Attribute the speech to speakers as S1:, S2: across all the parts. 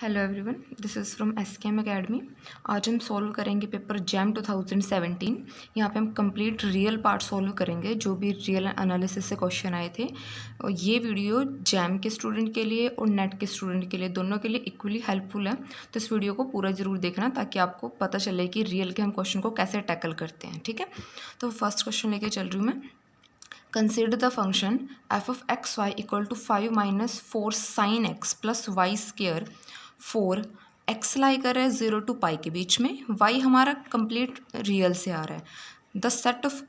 S1: Hello everyone, this is from SKM academy. आज हम solve करेंगे पेपर जैम 2017। यहाँ पे हम कंप्लीट रियल पार्ट सॉल्व करेंगे, जो भी रियल एनालिसिस से क्वेश्चन आए थे। और ये वीडियो जैम के स्टूडेंट के लिए और नेट के स्टूडेंट के लिए, दोनों के लिए इक्वली हेल्पफुल है। तो इस वीडियो को पूरा ज़रूर देखना ताकि आपको पता चले कि रियल के हम क्वेश्चन को कैसे टैकल करते हैं। ठीक है, तो फर्स्ट क्वेश्चन लेके चल रही हूँ मैं। Consider the function f of x y equal to 5 minus 4 sin x plus y square 4 x लाई कर रहा है 0 to पाई के बीच में, y हमारा कंप्लीट रियल से आ रहा है। The set of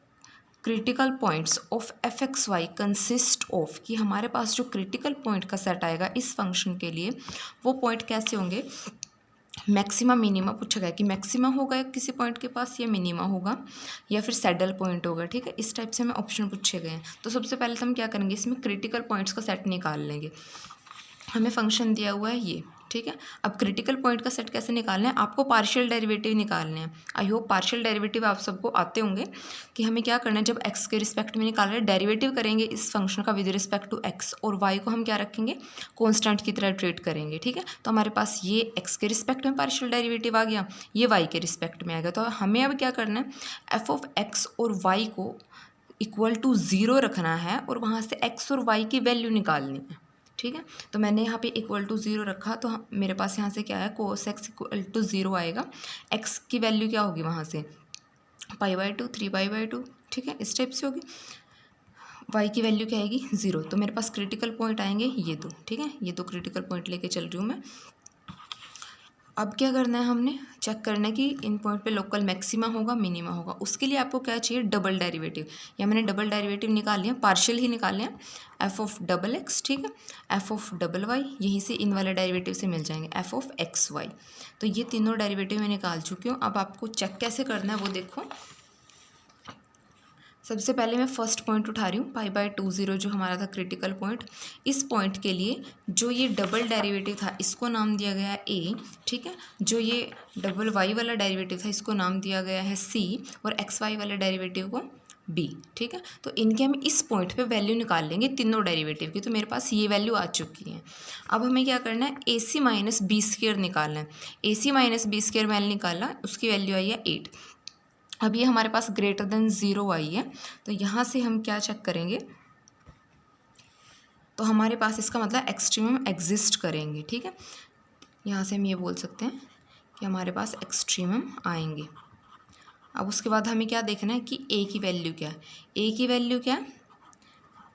S1: critical points of F X Y consist of, कि हमारे पास जो क्रिटिकल पॉइंट का सेट आएगा इस फंक्शन के लिए, वो पॉइंट कैसे होंगे। मैक्सिमा मिनिमा पूछा गया कि मैक्सिमा होगा किसी पॉइंट के पास या मिनिमा होगा या फिर सैडल पॉइंट होगा। ठीक है, इस टाइप से हमें ऑप्शन पूछे गए हैं। तो सबसे पहले तो हम क्या करेंगे, इसमें क्रिटिकल पॉइंट्स का सेट निकाल लेंगे। हमें फंक्शन दिया हुआ है ये। ठीक है, अब क्रिटिकल पॉइंट का सेट कैसे निकालना है, आपको पार्शियल डेरिवेटिव निकालने हैं। आई होप पार्शियल डेरिवेटिव आप सबको आते होंगे कि हमें क्या करना है, जब एक्स के रिस्पेक्ट में निकाल रहे हैं डेरिवेटिव करेंगे इस फंक्शन का विद रिस्पेक्ट टू एक्स, और वाई को हम क्या रखेंगे, कॉन्स्टेंट की तरह ट्रीट करेंगे। ठीक है, तो हमारे पास ये एक्स के रिस्पेक्ट में पार्शियल डेरिवेटिव आ गया, ये वाई के रिस्पेक्ट में आ गया। तो हमें अब क्या करना है, एफ ऑफ एक्स और वाई को इक्वल टू 0 रखना है और वहाँ से एक्स और वाई की वैल्यू निकालनी है। ठीक है, तो मैंने यहाँ पे इक्वल टू 0 रखा, तो मेरे पास यहाँ से क्या है, कोस एक्स इक्वल टू 0 आएगा। एक्स की वैल्यू क्या होगी वहाँ से, π/2 3π/2। ठीक है, इस टाइप से होगी। वाई की वैल्यू क्या आएगी 0। तो मेरे पास क्रिटिकल पॉइंट आएंगे ये दो। ठीक है, ये दो क्रिटिकल पॉइंट लेके चल रही हूँ मैं। अब क्या करना है, हमने चेक करना है कि इन पॉइंट पे लोकल मैक्सिमा होगा मिनिमा होगा। उसके लिए आपको क्या चाहिए, डबल डेरिवेटिव। या मैंने डबल डेरिवेटिव निकाल लिया, पार्शियल ही निकाल लिया। एफ ऑफ डबल एक्स, ठीक है, एफ ऑफ डबल वाई, यहीं से इन वाले डेरिवेटिव से मिल जाएंगे, एफ ऑफ एक्स वाई। तो ये तीनों डेरिवेटिव मैं निकाल चुकी हूँ। अब आपको चेक कैसे करना है वो देखो। सबसे पहले मैं फर्स्ट पॉइंट उठा रही हूँ, π/2 0 जो हमारा था क्रिटिकल पॉइंट। इस पॉइंट के लिए जो ये डबल डेरिवेटिव था इसको नाम दिया गया है ए। ठीक है, जो ये डबल वाई वाला डेरिवेटिव था इसको नाम दिया गया है सी, और एक्स वाई वाले डेरिवेटिव को बी। ठीक है, तो इनके हम इस पॉइंट पे वैल्यू निकाल लेंगे तीनों डेरिवेटिव की। तो मेरे पास ये वैल्यू आ चुकी है। अब हमें क्या करना है, ए सी माइनस बी स्क्वायर निकालना है। ए सी माइनस बी स्क्वायर मैंने निकाला, उसकी वैल्यू आई है 8। अब ये हमारे पास ग्रेटर देन 0 आई है, तो यहाँ से हम क्या चेक करेंगे, तो हमारे पास इसका मतलब एक्सट्रीमम एग्जिस्ट करेंगे। ठीक है, यहाँ से हम ये बोल सकते हैं कि हमारे पास एक्सट्रीमम आएंगे। अब उसके बाद हमें क्या देखना है कि ए की वैल्यू क्या है। ए की वैल्यू क्या है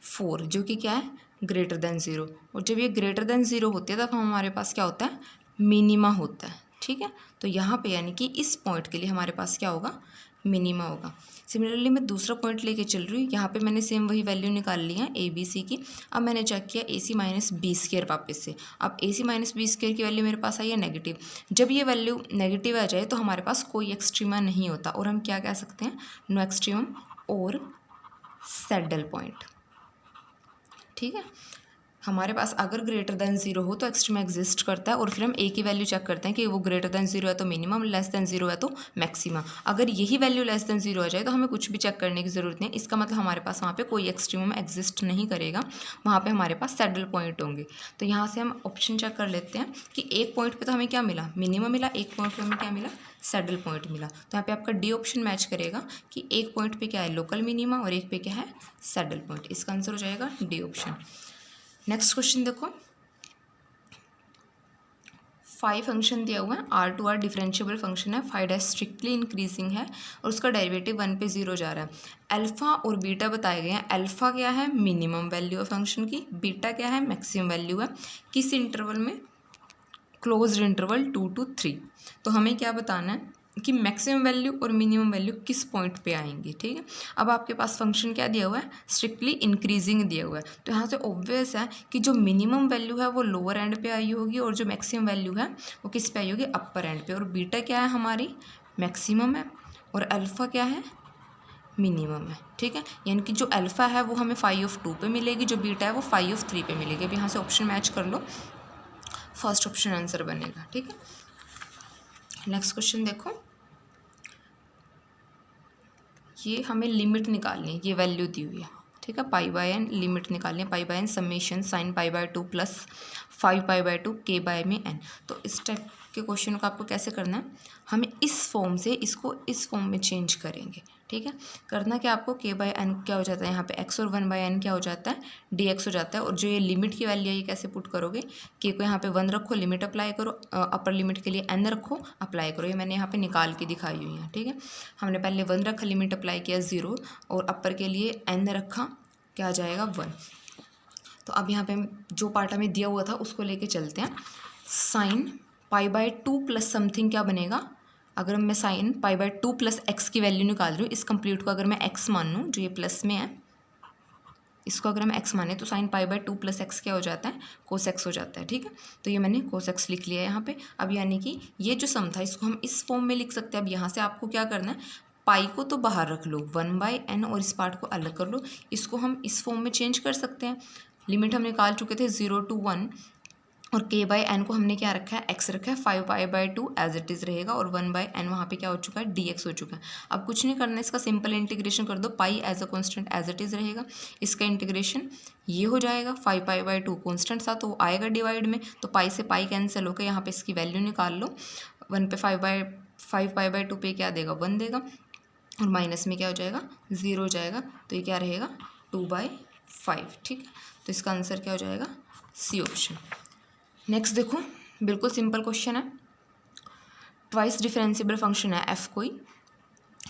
S1: 4, जो कि क्या है ग्रेटर देन 0। और जब ये ग्रेटर देन 0 होती है तब हमारे पास क्या होता है, मिनिमा होता है। ठीक है, तो यहाँ पे यानी कि इस पॉइंट के लिए हमारे पास क्या होगा, मिनिमा होगा। सिमिलरली मैं दूसरा पॉइंट लेके चल रही हूँ, यहाँ पे मैंने सेम वही वैल्यू निकाल ली है ए बी सी की। अब मैंने चेक किया ए सी माइनस बी स्क्वायर वापस से। अब ए सी माइनस बी स्क्वायर की वैल्यू मेरे पास आई है नेगेटिव। जब ये वैल्यू नेगेटिव आ जाए तो हमारे पास कोई एक्सट्रीमा नहीं होता, और हम क्या कह सकते हैं, नो एक्सट्रीमम और सैडल पॉइंट। ठीक है, हमारे पास अगर ग्रेटर देन 0 हो तो एक्सट्रीमा एग्जिस्ट करता है, और फिर हम ए की वैल्यू चेक करते हैं कि वो ग्रेटर देन 0 है तो मिनिमम, लेस देन 0 है तो मैक्सिमा। अगर यही वैल्यू लेस देन 0 आ जाए तो हमें कुछ भी चेक करने की ज़रूरत नहीं। इसका मतलब हमारे पास वहाँ पे कोई एक्सट्रीमम एग्जिस्ट नहीं करेगा, वहाँ पे हमारे पास सैडल पॉइंट होंगे। तो यहाँ से हम ऑप्शन चेक कर लेते हैं कि एक पॉइंट पर तो हमें क्या मिला, मिनिमम मिला, एक पॉइंट पर हमें क्या मिला, सैडल पॉइंट मिला। तो यहाँ पे आपका डी ऑप्शन मैच करेगा कि एक पॉइंट पे क्या है लोकल मिनिमा और एक पे क्या है सैडल पॉइंट। इसका आंसर हो जाएगा डी ऑप्शन। नेक्स्ट क्वेश्चन देखो, 5 फंक्शन दिया हुआ है, R to R differentiable function है, 5 स्ट्रिक्टली इंक्रीजिंग है और उसका डेरिवेटिव 1 पे 0 जा रहा है। अल्फ़ा और बीटा बताए गए हैं। अल्फ़ा क्या है, मिनिमम वैल्यू है फंक्शन की, बीटा क्या है, मैक्सिमम वैल्यू है। किस इंटरवल में, क्लोज्ड इंटरवल 2 to 3। तो हमें क्या बताना है कि मैक्सिमम वैल्यू और मिनिमम वैल्यू किस पॉइंट पे आएंगी। ठीक है, अब आपके पास फंक्शन क्या दिया हुआ है, स्ट्रिक्टली इंक्रीजिंग दिया हुआ है। तो यहाँ से ऑब्वियस है कि जो मिनिमम वैल्यू है वो लोअर एंड पे आई होगी, और जो मैक्सिमम वैल्यू है वो किस पे आई होगी, अपर एंड पे। और बीटा क्या है हमारी, मैक्सिमम है, और अल्फ़ा क्या है, मिनिमम है। ठीक है, यानी कि जो अल्फ़ा है वो हमें 5/2 पे मिलेगी, जो बीटा है वो 5/3 पे मिलेगी। अब यहाँ से ऑप्शन मैच कर लो, फर्स्ट ऑप्शन आंसर बनेगा। ठीक है, नेक्स्ट क्वेश्चन देखो, ये हमें लिमिट निकालनी है, ये वैल्यू दी हुई है। ठीक है, π/n लिमिट निकालनी है, π/n summation sin π/2 plus 5π/2 k/n। तो इस टाइप के क्वेश्चन को आपको कैसे करना है, हमें इस फॉर्म से इसको इस फॉर्म में चेंज करेंगे। ठीक है, करना क्या आपको, k/n क्या हो जाता है यहाँ पे x और 1/n क्या हो जाता है, dx हो जाता है। और जो ये लिमिट की वैल्यू है ये कैसे पुट करोगे, k को यहाँ पे 1 रखो, लिमिट अप्लाई करो, अपर लिमिट के लिए n रखो, अप्लाई करो। ये मैंने यहाँ पे निकाल के दिखाई हुई है। ठीक है, हमने पहले 1 रखा, लिमिट अप्लाई किया 0, और अपर के लिए n रखा, क्या आ जाएगा 1। तो अब यहाँ पे हम जो पार्ट हमें दिया हुआ था उसको लेके चलते हैं। साइन π/2 प्लस समथिंग क्या बनेगा, अगर मैं साइन π/2 प्लस एक्स की वैल्यू निकाल रही हूँ, इस कंप्लीट को अगर मैं एक्स मान लूँ, जो ये प्लस में है, इसको अगर हम एक्स माने तो साइन π/2 प्लस एक्स क्या हो जाता है, कोस एक्स हो जाता है। ठीक है, तो ये मैंने कोस एक्स लिख लिया है यहाँ पे। अब यानी कि ये जो सम था इसको हम इस फॉर्म में लिख सकते हैं। अब यहाँ से आपको क्या करना है, पाई को तो बाहर रख लो, 1/n, और इस पार्ट को अलग कर लो, इसको हम इस फॉर्म में चेंज कर सकते हैं। लिमिट हम निकाल चुके थे 0 to 1, और k/n को हमने क्या रखा है, x रखा है, 5π/2 एज इट इज़ रहेगा, और 1/n वहाँ पे क्या हो चुका है, dx हो चुका है। अब कुछ नहीं करना है, इसका सिंपल इंटीग्रेशन कर दो, pi as a constant as it is रहेगा, इसका इंटीग्रेशन ये हो जाएगा, 5π/2 कॉन्स्टेंट था तो आएगा डिवाइड में, तो पाई से पाई कैंसिल होकर यहाँ पे इसकी वैल्यू निकाल लो, 1 पे 5π/2 पे क्या देगा, 1 देगा, और माइनस में क्या हो जाएगा, 0 हो जाएगा, तो ये क्या रहेगा 2/5। ठीक है, तो इसका आंसर क्या हो जाएगा, सी ऑप्शन। नेक्स्ट देखो, बिल्कुल सिंपल क्वेश्चन है, ट्वाइस डिफरेंशिएबल फंक्शन है एफ कोई,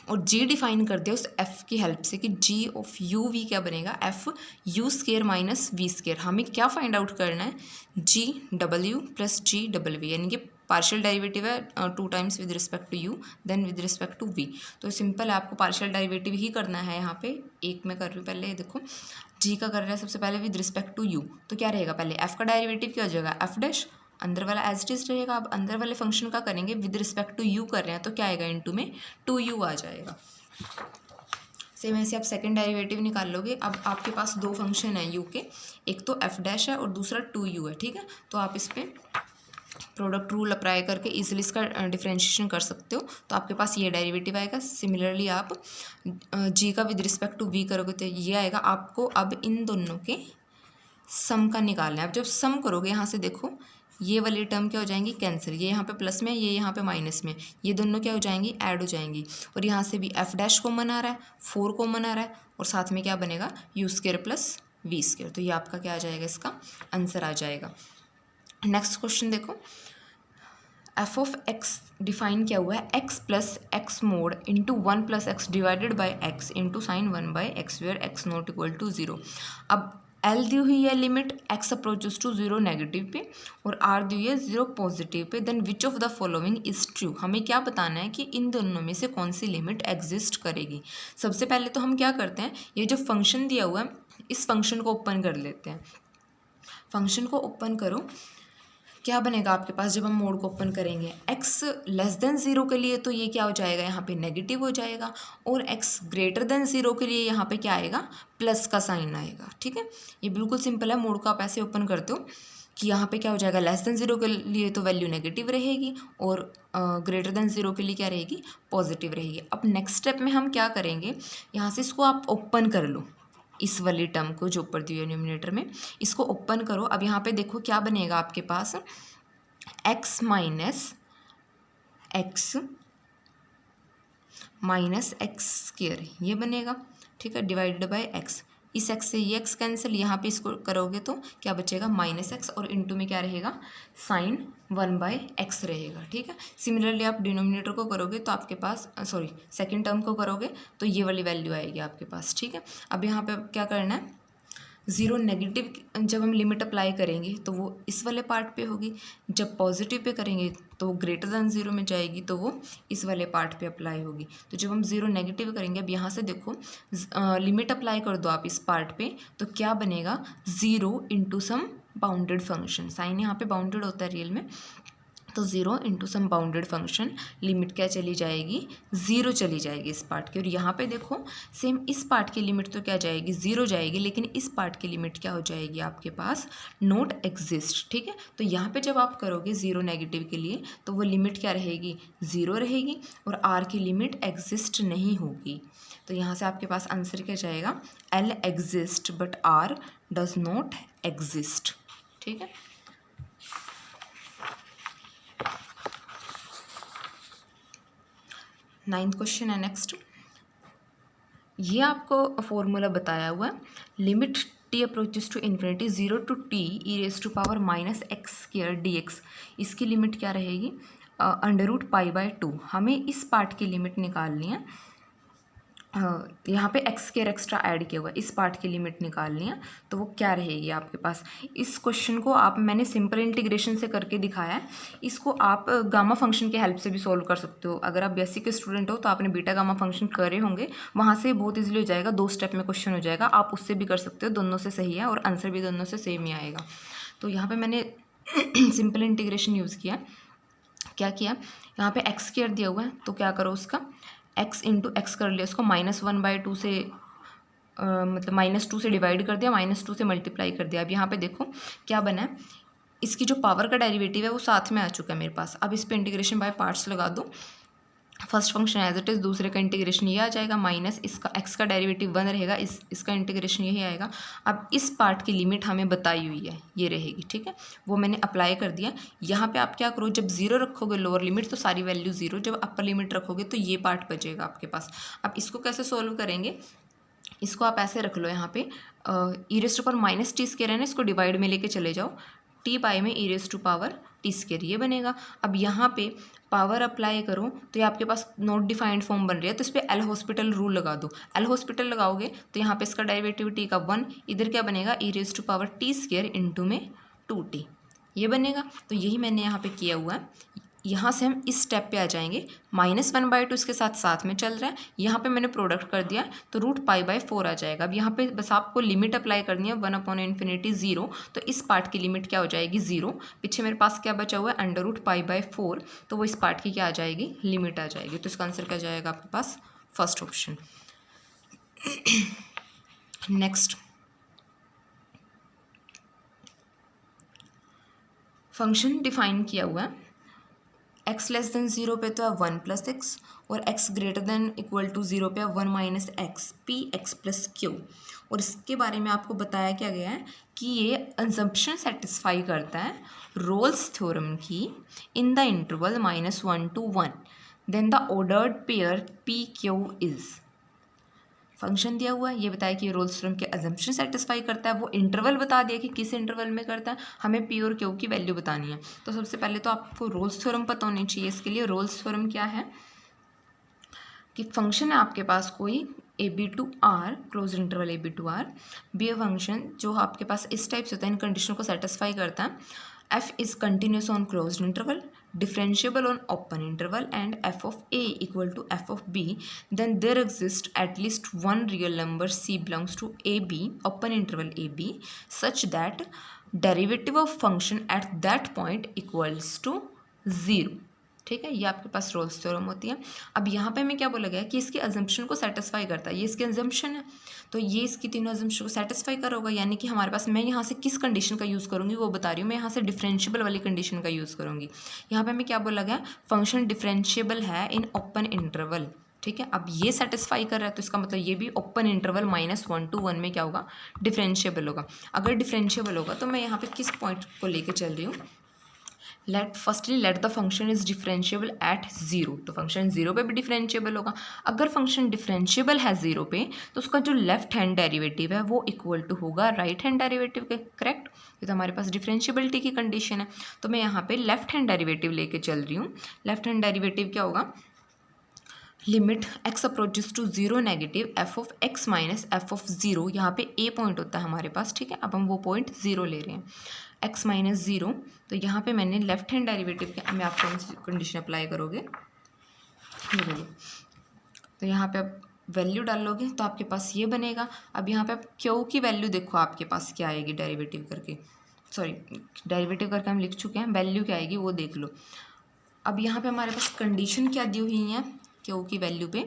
S1: और जी डिफाइन कर दिया उस एफ की हेल्प से कि जी ऑफ यू वी क्या बनेगा, F U square minus V square. हमें क्या फाइंड आउट करना है, G W plus G W V, यानी कि पार्शियल डेरिवेटिव है 2 times with respect to U then with respect to V. तो सिंपल है, आपको पार्शियल डेरिवेटिव ही करना है। यहाँ पे एक मैं कर रही हूँ, पहले देखो जी का कर रहा है सबसे पहले विद रिस्पेक्ट टू यू, तो क्या रहेगा, पहले एफ का डेरिवेटिव क्या हो जाएगा, एफ डैश, अंदर वाला एज इट इज रहेगा। अब अंदर वाले फंक्शन का करेंगे, विद रिस्पेक्ट टू यू कर रहे हैं तो क्या आएगा, इनटू में 2u आ जाएगा। सेम ऐसे आप सेकंड डेरिवेटिव निकाल लोगे। अब आपके पास दो फंक्शन है u के, एक तो f डैश है और दूसरा 2u है। ठीक है, तो आप इस पर प्रोडक्ट रूल अप्लाई करके इजीली इसका डिफरेंशिएशन कर सकते हो। तो आपके पास ये डेरिवेटिव आएगा। सिमिलरली आप g का विद रिस्पेक्ट टू v करोगे तो ये आएगा। आपको अब इन दोनों के सम का निकालना है। अब जब सम करोगे, यहाँ से देखो ये वाली टर्म क्या हो जाएंगी, कैंसिल, ये यहाँ पे प्लस में, ये यहाँ पे माइनस में, ये दोनों क्या हो जाएंगी, ऐड हो जाएंगी। और यहाँ से भी एफ डैश कॉमन आ रहा है, 4 कॉमन आ रहा है, और साथ में क्या बनेगा, U square plus V square. तो ये आपका क्या आ जाएगा, इसका आंसर आ जाएगा। नेक्स्ट क्वेश्चन देखो, एफ ऑफ एक्स डिफाइन क्या हुआ है, X plus X mod into 1 plus X divided by X into sine 1/x where X not equal to 0। अब एल दी हुई है limit X approaches to 0 negative पे, और आर दी हुई है 0 पॉजिटिव पे। Then which of the following is true. हमें क्या बताना है कि इन दोनों में से कौन सी लिमिट एग्जिस्ट करेगी। सबसे पहले तो हम क्या करते हैं, ये जो फंक्शन दिया हुआ है इस फंक्शन को ओपन कर लेते हैं। फंक्शन को ओपन करो, क्या बनेगा आपके पास जब हम मोड को ओपन करेंगे, x लेस देन 0 के लिए तो ये क्या हो जाएगा, यहाँ पे नेगेटिव हो जाएगा, और x ग्रेटर देन 0 के लिए यहाँ पे क्या आएगा, प्लस का साइन आएगा। ठीक है, ये बिल्कुल सिंपल है। मोड को आप ऐसे ओपन करते हो कि यहाँ पे क्या हो जाएगा, लेस देन 0 के लिए तो वैल्यू नेगेटिव रहेगी, और ग्रेटर देन 0 के लिए क्या रहेगी, पॉजिटिव रहेगी। अब नेक्स्ट स्टेप में हम क्या करेंगे, यहाँ से इसको आप ओपन कर लो, इस वाली टर्म को जो ऊपर दी हुई है न्यूमरेटर में, इसको ओपन करो। अब यहाँ पे देखो क्या बनेगा आपके पास, x माइनस एक्स स्क्वायर ये बनेगा। ठीक है, डिवाइडेड बाय x, इस x से ये x कैंसिल, यहाँ पे इसको करोगे तो क्या बचेगा, -x, और इनटू में क्या रहेगा, साइन 1/x रहेगा। ठीक है, सिमिलरली आप डिनोमिनेटर को करोगे तो आपके पास सेकंड टर्म को करोगे तो ये वाली वैल्यू आएगी आपके पास। ठीक है, अब यहाँ पे क्या करना है, 0 नेगेटिव जब हम लिमिट अप्लाई करेंगे तो वो इस वाले पार्ट पे होगी, जब पॉजिटिव पे करेंगे तो ग्रेटर देन 0 में जाएगी तो वो इस वाले पार्ट पे अप्लाई होगी। तो जब हम 0 नेगेटिव करेंगे, अब यहाँ से देखो लिमिट अप्लाई कर दो आप इस पार्ट पे, तो क्या बनेगा, 0 into sum bounded function, sign यहाँ पे बाउंडेड होता है रियल में, तो 0 into sum bounded function, limit क्या चली जाएगी, 0 चली जाएगी इस पार्ट की। और यहाँ पे देखो सेम इस पार्ट की लिमिट तो क्या जाएगी, 0 जाएगी, लेकिन इस पार्ट की लिमिट क्या हो जाएगी आपके पास, नॉट एग्जिस्ट। ठीक है, तो यहाँ पे जब आप करोगे 0 नेगेटिव के लिए तो वो लिमिट क्या रहेगी, 0 रहेगी, और आर की लिमिट एग्जिस्ट नहीं होगी। तो यहाँ से आपके पास आंसर क्या जाएगा, L exist but R does not exist. ठीक है, 9th क्वेश्चन है नेक्स्ट। ये आपको फॉर्मूला बताया हुआ है, limit T approaches to infinity 0 to t e raise to power minus X square D X. इसकी लिमिट क्या रहेगी? √π/2। हमें इस पार्ट की लिमिट निकालनी है। यहाँ पे एक्स स्क्वायर एक्स्ट्रा ऐड किया हुआ है, इस पार्ट की लिमिट निकालनी है, तो वो क्या रहेगी आपके पास? इस क्वेश्चन को मैंने सिंपल इंटीग्रेशन से करके दिखाया है। इसको आप गामा फंक्शन के हेल्प से भी सॉल्व कर सकते हो। अगर आप बेसिक के स्टूडेंट हो तो आपने बीटा गामा फंक्शन करे होंगे, वहाँ से बहुत ईजिली हो जाएगा, 2 स्टेप में क्वेश्चन हो जाएगा। आप उससे भी कर सकते हो, दोनों से सही है और आंसर भी दोनों से सेम ही आएगा। तो यहाँ पर मैंने सिंपल इंटीग्रेशन यूज़ किया। क्या किया, यहाँ पे एक्स स्क्वायर दिया हुआ है, तो क्या करो उसका x इंटू एक्स कर लिया, उसको -1/2 से मतलब -2 से डिवाइड कर दिया, -2 से मल्टीप्लाई कर दिया। अब यहाँ पे देखो क्या बना है, इसकी जो पावर का डेरिवेटिव है वो साथ में आ चुका है मेरे पास। अब इस पे इंटीग्रेशन बाय पार्ट्स लगा दो। First function as it is, दूसरे का इंटीग्रेशन ये आ जाएगा, माइनस इसका एक्स का डेरिवेटिव 1 रहेगा, इसका इंटीग्रेशन यही आएगा। अब इस पार्ट की लिमिट हमें बताई हुई है, ये रहेगी, ठीक है, वो मैंने अप्लाई कर दिया। यहाँ पे आप क्या करो, जब 0 रखोगे लोअर लिमिट तो सारी वैल्यू 0, जब अपर लिमिट रखोगे तो ये पार्ट बचेगा आपके पास। अब इसको कैसे सोल्व करेंगे, इसको आप ऐसे रख लो, यहाँ पे E raise to power minus T square है ना, इसको डिवाइड में लेके चले जाओ, टी पाई में E raise to power T square, ये बनेगा। अब यहाँ पे पावर अप्लाई करो तो ये आपके पास नॉट डिफाइंड फॉर्म बन रही है, तो इस पर एल हॉस्पिटल रूल लगा दो। एल हॉस्पिटल लगाओगे तो यहाँ पे इसका डेरिवेटिव टी का 1, इधर क्या बनेगा, E raise to power T square into में 2t, ये बनेगा। तो यही मैंने यहाँ पे किया हुआ है। यहाँ से हम इस स्टेप पे आ जाएंगे, -1/2 इसके साथ में चल रहा है, यहाँ पे मैंने प्रोडक्ट कर दिया तो √π/4 आ जाएगा। अब यहाँ पे बस आपको लिमिट अप्लाई करनी है 1/∞ 0, तो इस पार्ट की लिमिट क्या हो जाएगी 0। पीछे मेरे पास क्या बचा हुआ है √π/4, तो वो इस पार्ट की क्या आ जाएगी, लिमिट आ जाएगी। तो इसका आंसर क्या जाएगा आपके पास, first option. Next function define किया हुआ है, x लेस देन 0 पे तो है 1 + x, और x greater than equal to 0 पे है 1 - x p x + q। और इसके बारे में आपको बताया क्या गया है कि ये असम्पशन सेटिस्फाई करता है रोल्स थ्योरम की in the interval -1 to 1, then the ordered pair p q is. Function दिया हुआ है, ये बताया कि रोल्स थ्योरम के असम्पशन सेटिस्फाई करता है, वो इंटरवल बता दिया कि किस इंटरवल में करता है, हमें पी और क्यू की वैल्यू बतानी है। तो सबसे पहले तो आपको रोल्स थ्योरम पता होनी चाहिए। इसके लिए रोल्स थ्योरम क्या है कि फंक्शन है आपके पास कोई AB/R, close interval AB/R, be a function जो आपके पास इस टाइप से होता है, इन कंडीशनों को सेटिस्फाई करता है। f is continuous on closed interval, differentiable on open interval, and f of a equal to f of b, then there exists at least one real number c belongs to ab, open interval ab, such that derivative of function at that point equals to 0। ठीक है, ये आपके पास Rolle's theorem होती है। अब यहाँ पे हमें क्या बोला गया कि इसके अजम्पशन को सेटिस्फाई करता है, ये इसके अजम्पशन है, तो ये इसकी तीनों अजम्पशन को सेटिस्फाई कर होगा। यानी कि हमारे पास, मैं यहाँ से किस कंडीशन का यूज़ करूँगी वो बता रही हूँ, मैं यहाँ से डिफरेंशिएबल वाली कंडीशन का यूज़ करूँगी। यहाँ पे हमें क्या बोला गया, फंक्शन डिफरेंशिएबल है इन ओपन इंटरवल। ठीक है, अब ये सेटिस्फाई कर रहा है तो इसका मतलब ये भी ओपन इंटरवल -1 to 1 में क्या होगा, डिफरेंशिएबल होगा। अगर डिफरेंशिएबल होगा तो मैं यहाँ पे किस पॉइंट को लेके चल रही हूँ, let the function is differentiable at 0, तो फंक्शन 0 पे भी डिफरेंशिएबल होगा। अगर फंक्शन डिफरेंशिएबल है 0 पे तो उसका जो लेफ्ट हैंड डेरिवेटिव है वो इक्वल टू होगा राइट हैंड डेरिवेटिव के, करेक्ट। ये तो हमारे पास डिफरेंशिएबिलिटी की कंडीशन है, तो मैं यहाँ पे लेफ्ट हैंड डेरिवेटिव लेके चल रही हूँ। लेफ्ट हैंड डेरिवेटिव क्या होगा, limit x approaches to 0 negative f of x minus f of 0, यहाँ पे a पॉइंट होता है हमारे पास। ठीक है, अब हम वो पॉइंट 0 ले रहे हैं, x माइनस 0, तो यहाँ पे मैंने लेफ्ट हैंड डेरिवेटिव के में आप कौन सी कंडीशन अप्लाई करोगे, ये वाली। तो यहाँ पे आप वैल्यू डालोगे तो आपके पास ये बनेगा। अब यहाँ पे आप क्यू की वैल्यू देखो आपके पास क्या आएगी, डेरिवेटिव करके, सॉरी डेरिवेटिव करके हम लिख चुके हैं, वैल्यू क्या आएगी वो देख लो। अब यहाँ पे हमारे पास कंडीशन क्या दी हुई है, क्यू की वैल्यू पे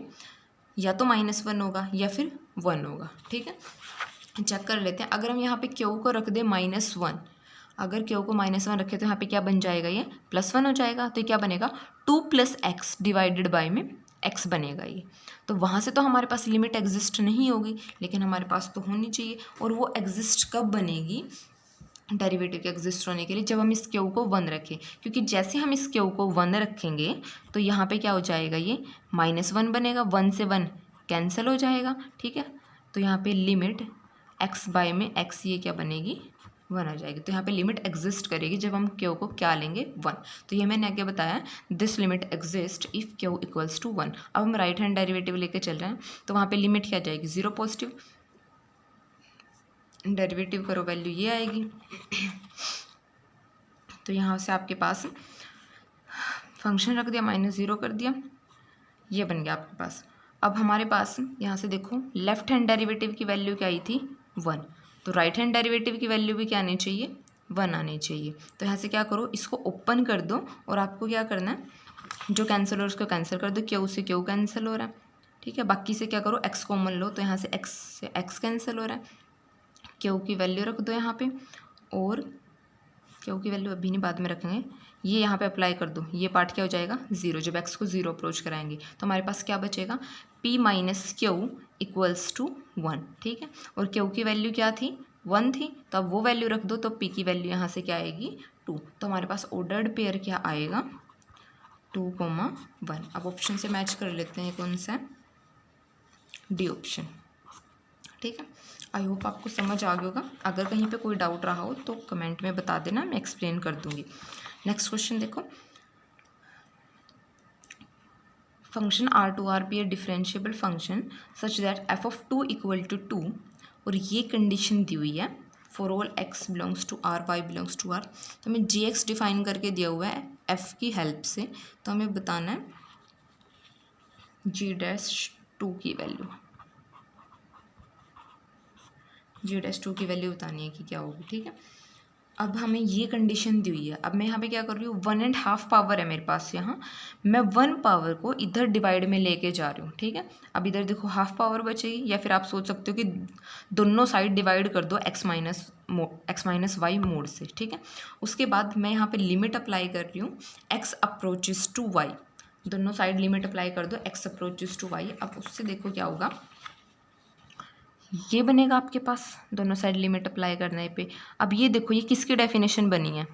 S1: या तो -1 होगा या फिर 1 होगा। ठीक है, चेक कर लेते हैं। अगर हम यहाँ पे क्यू को रख दें -1, अगर क्यू को -1 रखें तो यहाँ पे क्या बन जाएगा, ये +1 हो जाएगा। तो ये क्या बनेगा, 2 + x डिवाइडेड बाय में x बनेगा ये। तो वहाँ से तो हमारे पास लिमिट एग्जिस्ट नहीं होगी, लेकिन हमारे पास तो होनी चाहिए। और वो एग्जिस्ट कब बनेगी, डेरिवेटिव के एग्जिस्ट होने के लिए, जब हम इस क्यू को 1 रखें, क्योंकि जैसे हम इस क्यू को 1 रखेंगे तो यहाँ पे क्या हो जाएगा, ये -1 बनेगा, 1 से 1 कैंसिल हो जाएगा, ठीक है। तो यहाँ पे लिमिट x बाय में x ये क्या बनेगी, 1 आ जाएगी। तो यहाँ पे लिमिट एग्जिस्ट करेगी जब हम क्यू को क्या लेंगे, 1। तो ये मैंने आगे बताया, this limit exist if Q equals to 1। अब हम राइट हैंड डेरिवेटिव लेके चल रहे हैं, तो वहाँ पे लिमिट क्या जाएगी, 0 पॉजिटिव, डेरिवेटिव करो वैल्यू ये आएगी। तो यहाँ से आपके पास फंक्शन रख दिया, -0 कर दिया, ये बन गया आपके पास। अब हमारे पास यहाँ से देखो लेफ्ट हैंड डेरिवेटिव की वैल्यू क्या आई थी, 1। तो राइट हैंड डेरिवेटिव की वैल्यू भी क्या आनी चाहिए, 1 आनी चाहिए। तो यहाँ से क्या करो, इसको ओपन कर दो और आपको क्या करना है, जो कैंसिल हो रहा है उसको कैंसिल कर दो, क्यू से क्यू कैंसिल हो रहा है, ठीक है। बाकी से क्या करो, x कॉमन लो, तो यहाँ से x कैंसिल हो रहा है, क्यू की वैल्यू रख दो यहाँ पे, और क्यू की वैल्यू अभी नहीं बाद में रखेंगे, ये यहाँ पे अप्लाई कर दो, ये पार्ट क्या हो जाएगा, 0, जब x को 0 अप्रोच कराएंगे तो हमारे पास क्या बचेगा, p minus Q equals to 1, ठीक है। और क्यू की वैल्यू क्या थी, 1 थी, तो अब वो वैल्यू रख दो, तो p की वैल्यू यहाँ से क्या आएगी, 2। तो हमारे पास ऑर्डर्ड पेयर क्या आएगा, 2, 1। अब ऑप्शन से मैच कर लेते हैं, कौन सा है, डी ऑप्शन, ठीक है। आई होप आपको समझ आ गया होगा। अगर कहीं पे कोई डाउट रहा हो तो कमेंट में बता देना, मैं एक्सप्लेन कर दूंगी। नेक्स्ट क्वेश्चन देखो, function R2R be a differentiable function such that f of 2 equal to 2, और ये कंडीशन दी हुई है for all x belongs to r, y belongs to r। तो हमें gx डिफाइन करके दिया हुआ है f की हेल्प से, तो हमें बताना है g'2 की वैल्यू, g'2 की वैल्यू बतानी है कि क्या होगी, ठीक है। अब हमें ये कंडीशन दी हुई है, अब मैं यहाँ पे क्या कर रही हूँ, 1.5 पावर है मेरे पास, यहाँ मैं 1 पावर को इधर डिवाइड में लेके जा रही हूँ, ठीक है। अब इधर देखो हाफ पावर बचेगी, या फिर आप सोच सकते हो कि दोनों साइड डिवाइड कर दो x माइनस वाई मोड से, ठीक है। उसके बाद मैं यहाँ पे लिमिट अप्लाई कर रही हूँ, x अप्रोचेस टू y, दोनों साइड लिमिट अप्लाई कर दो, x अप्रोचेस टू y। अब उससे देखो क्या होगा, ये बनेगा आपके पास दोनों साइड लिमिट अप्लाई करने पे। अब ये देखो, ये किसकी डेफिनेशन बनी है,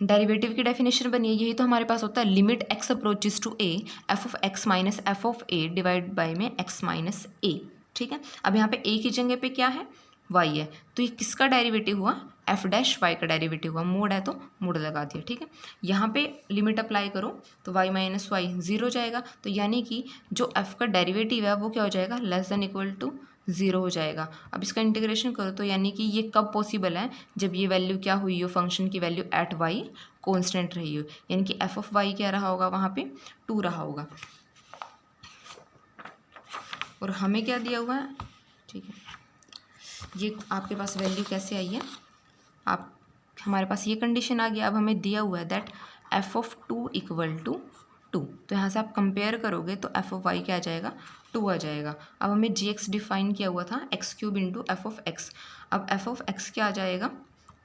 S1: डेरिवेटिव की डेफिनेशन बनी है। यही तो हमारे पास होता है, limit x approaches to a f of x minus f of a divide by में x माइनस a, ठीक है। अब यहाँ पे a की जगह पे क्या है, y है, तो ये किसका डेरिवेटिव हुआ, f डैश y का डेरिवेटिव हुआ, मोड है तो मोड लगा दिया, ठीक है। यहाँ पे लिमिट अप्लाई करो तो y माइनस वाई 0 जाएगा, तो यानी कि जो f का डेरिवेटिव है वो क्या हो जाएगा, लेस देन इक्वल टू 0 हो जाएगा। अब इसका इंटीग्रेशन करो तो यानी कि ये कब पॉसिबल है, जब ये वैल्यू क्या हुई हो, फंक्शन की वैल्यू एट y कॉन्स्टेंट रही हो, यानी कि f ऑफ y क्या रहा होगा, वहाँ पे 2 रहा होगा। और हमें क्या दिया हुआ है, ठीक है, ये आपके पास वैल्यू कैसे आई है, आप हमारे पास ये कंडीशन आ गया। अब हमें दिया हुआ है that f of 2 equal to 2, तो यहाँ से आप कंपेयर करोगे तो f ऑफ y क्या आ जाएगा, 2 आ जाएगा। अब हमें gx डिफाइन किया हुआ था x³ into f of x, अब f ऑफ x क्या आ जाएगा,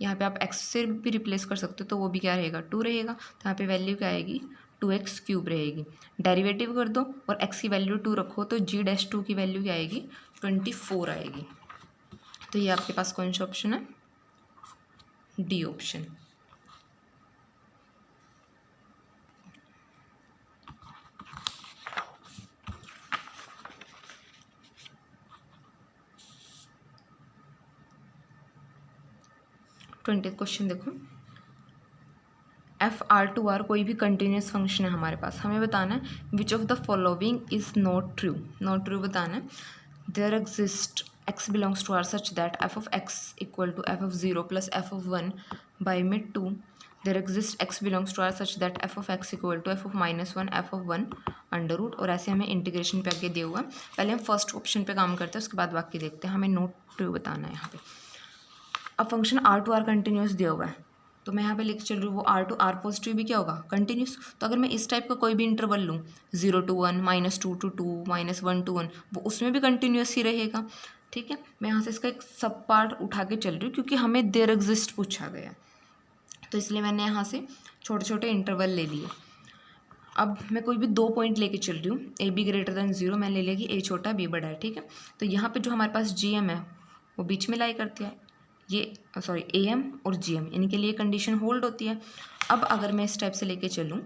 S1: यहाँ पे आप x से भी रिप्लेस कर सकते हो, तो वो भी क्या रहेगा, 2 रहेगा। तो यहाँ पे वैल्यू क्या आएगी, 2x³ रहेगी। डेरिवेटिव कर दो और x की वैल्यू 2 रखो, तो g'2 की वैल्यू क्या आएगी, 24 आएगी। तो ये आपके पास कौन सा ऑप्शन है, डी ऑप्शन। ट्वेंटी क्वेश्चन देखो, f(r2r) कोई भी कंटिन्यूस फंक्शन है हमारे पास, हमें बताना है which of the following is not true, not true बताना है। There exist x belongs to r such that f of x equal to f of 0 plus f of 1 by में 2। There exist x belongs to r such that f of x equal to f of -1 f of 1 under root, और ऐसे हमें integration पे आगे दिया हुआ। पहले हम फर्स्ट ऑप्शन पे काम करते हैं, उसके बाद बाकी देखते हैं। हमें नॉट ट्रू बताना है यहाँ पे। अब फंक्शन r2r कंटिन्यूस दिया हुआ है, तो मैं यहाँ पे लेके चल रही हूँ वो r2r पॉजिटिव भी क्या होगा, कंटिन्यूस। तो अगर मैं इस टाइप का कोई भी इंटरवल लूँ, 0 to 1, -2 to 2, -1 to 1, वो उसमें भी कंटिन्यूस ही रहेगा, ठीक है। मैं यहाँ से इसका एक सब पार्ट उठा के चल रही हूँ, क्योंकि हमें देयर एग्जिस्ट पूछा गया, तो इसलिए मैंने यहाँ से छोटे छोटे इंटरवल ले लिए। अब मैं कोई भी 2 पॉइंट लेके चल रही हूँ, a b ग्रेटर दैन 0, मैं ले लिया कि a छोटा b बड़ा है, ठीक है। तो यहाँ पे जो हमारे पास gm है वो बीच में लाई करती है, ये सॉरी AM और GM इनके लिए कंडीशन होल्ड होती है। अब अगर मैं इस टाइप से लेके चलूँ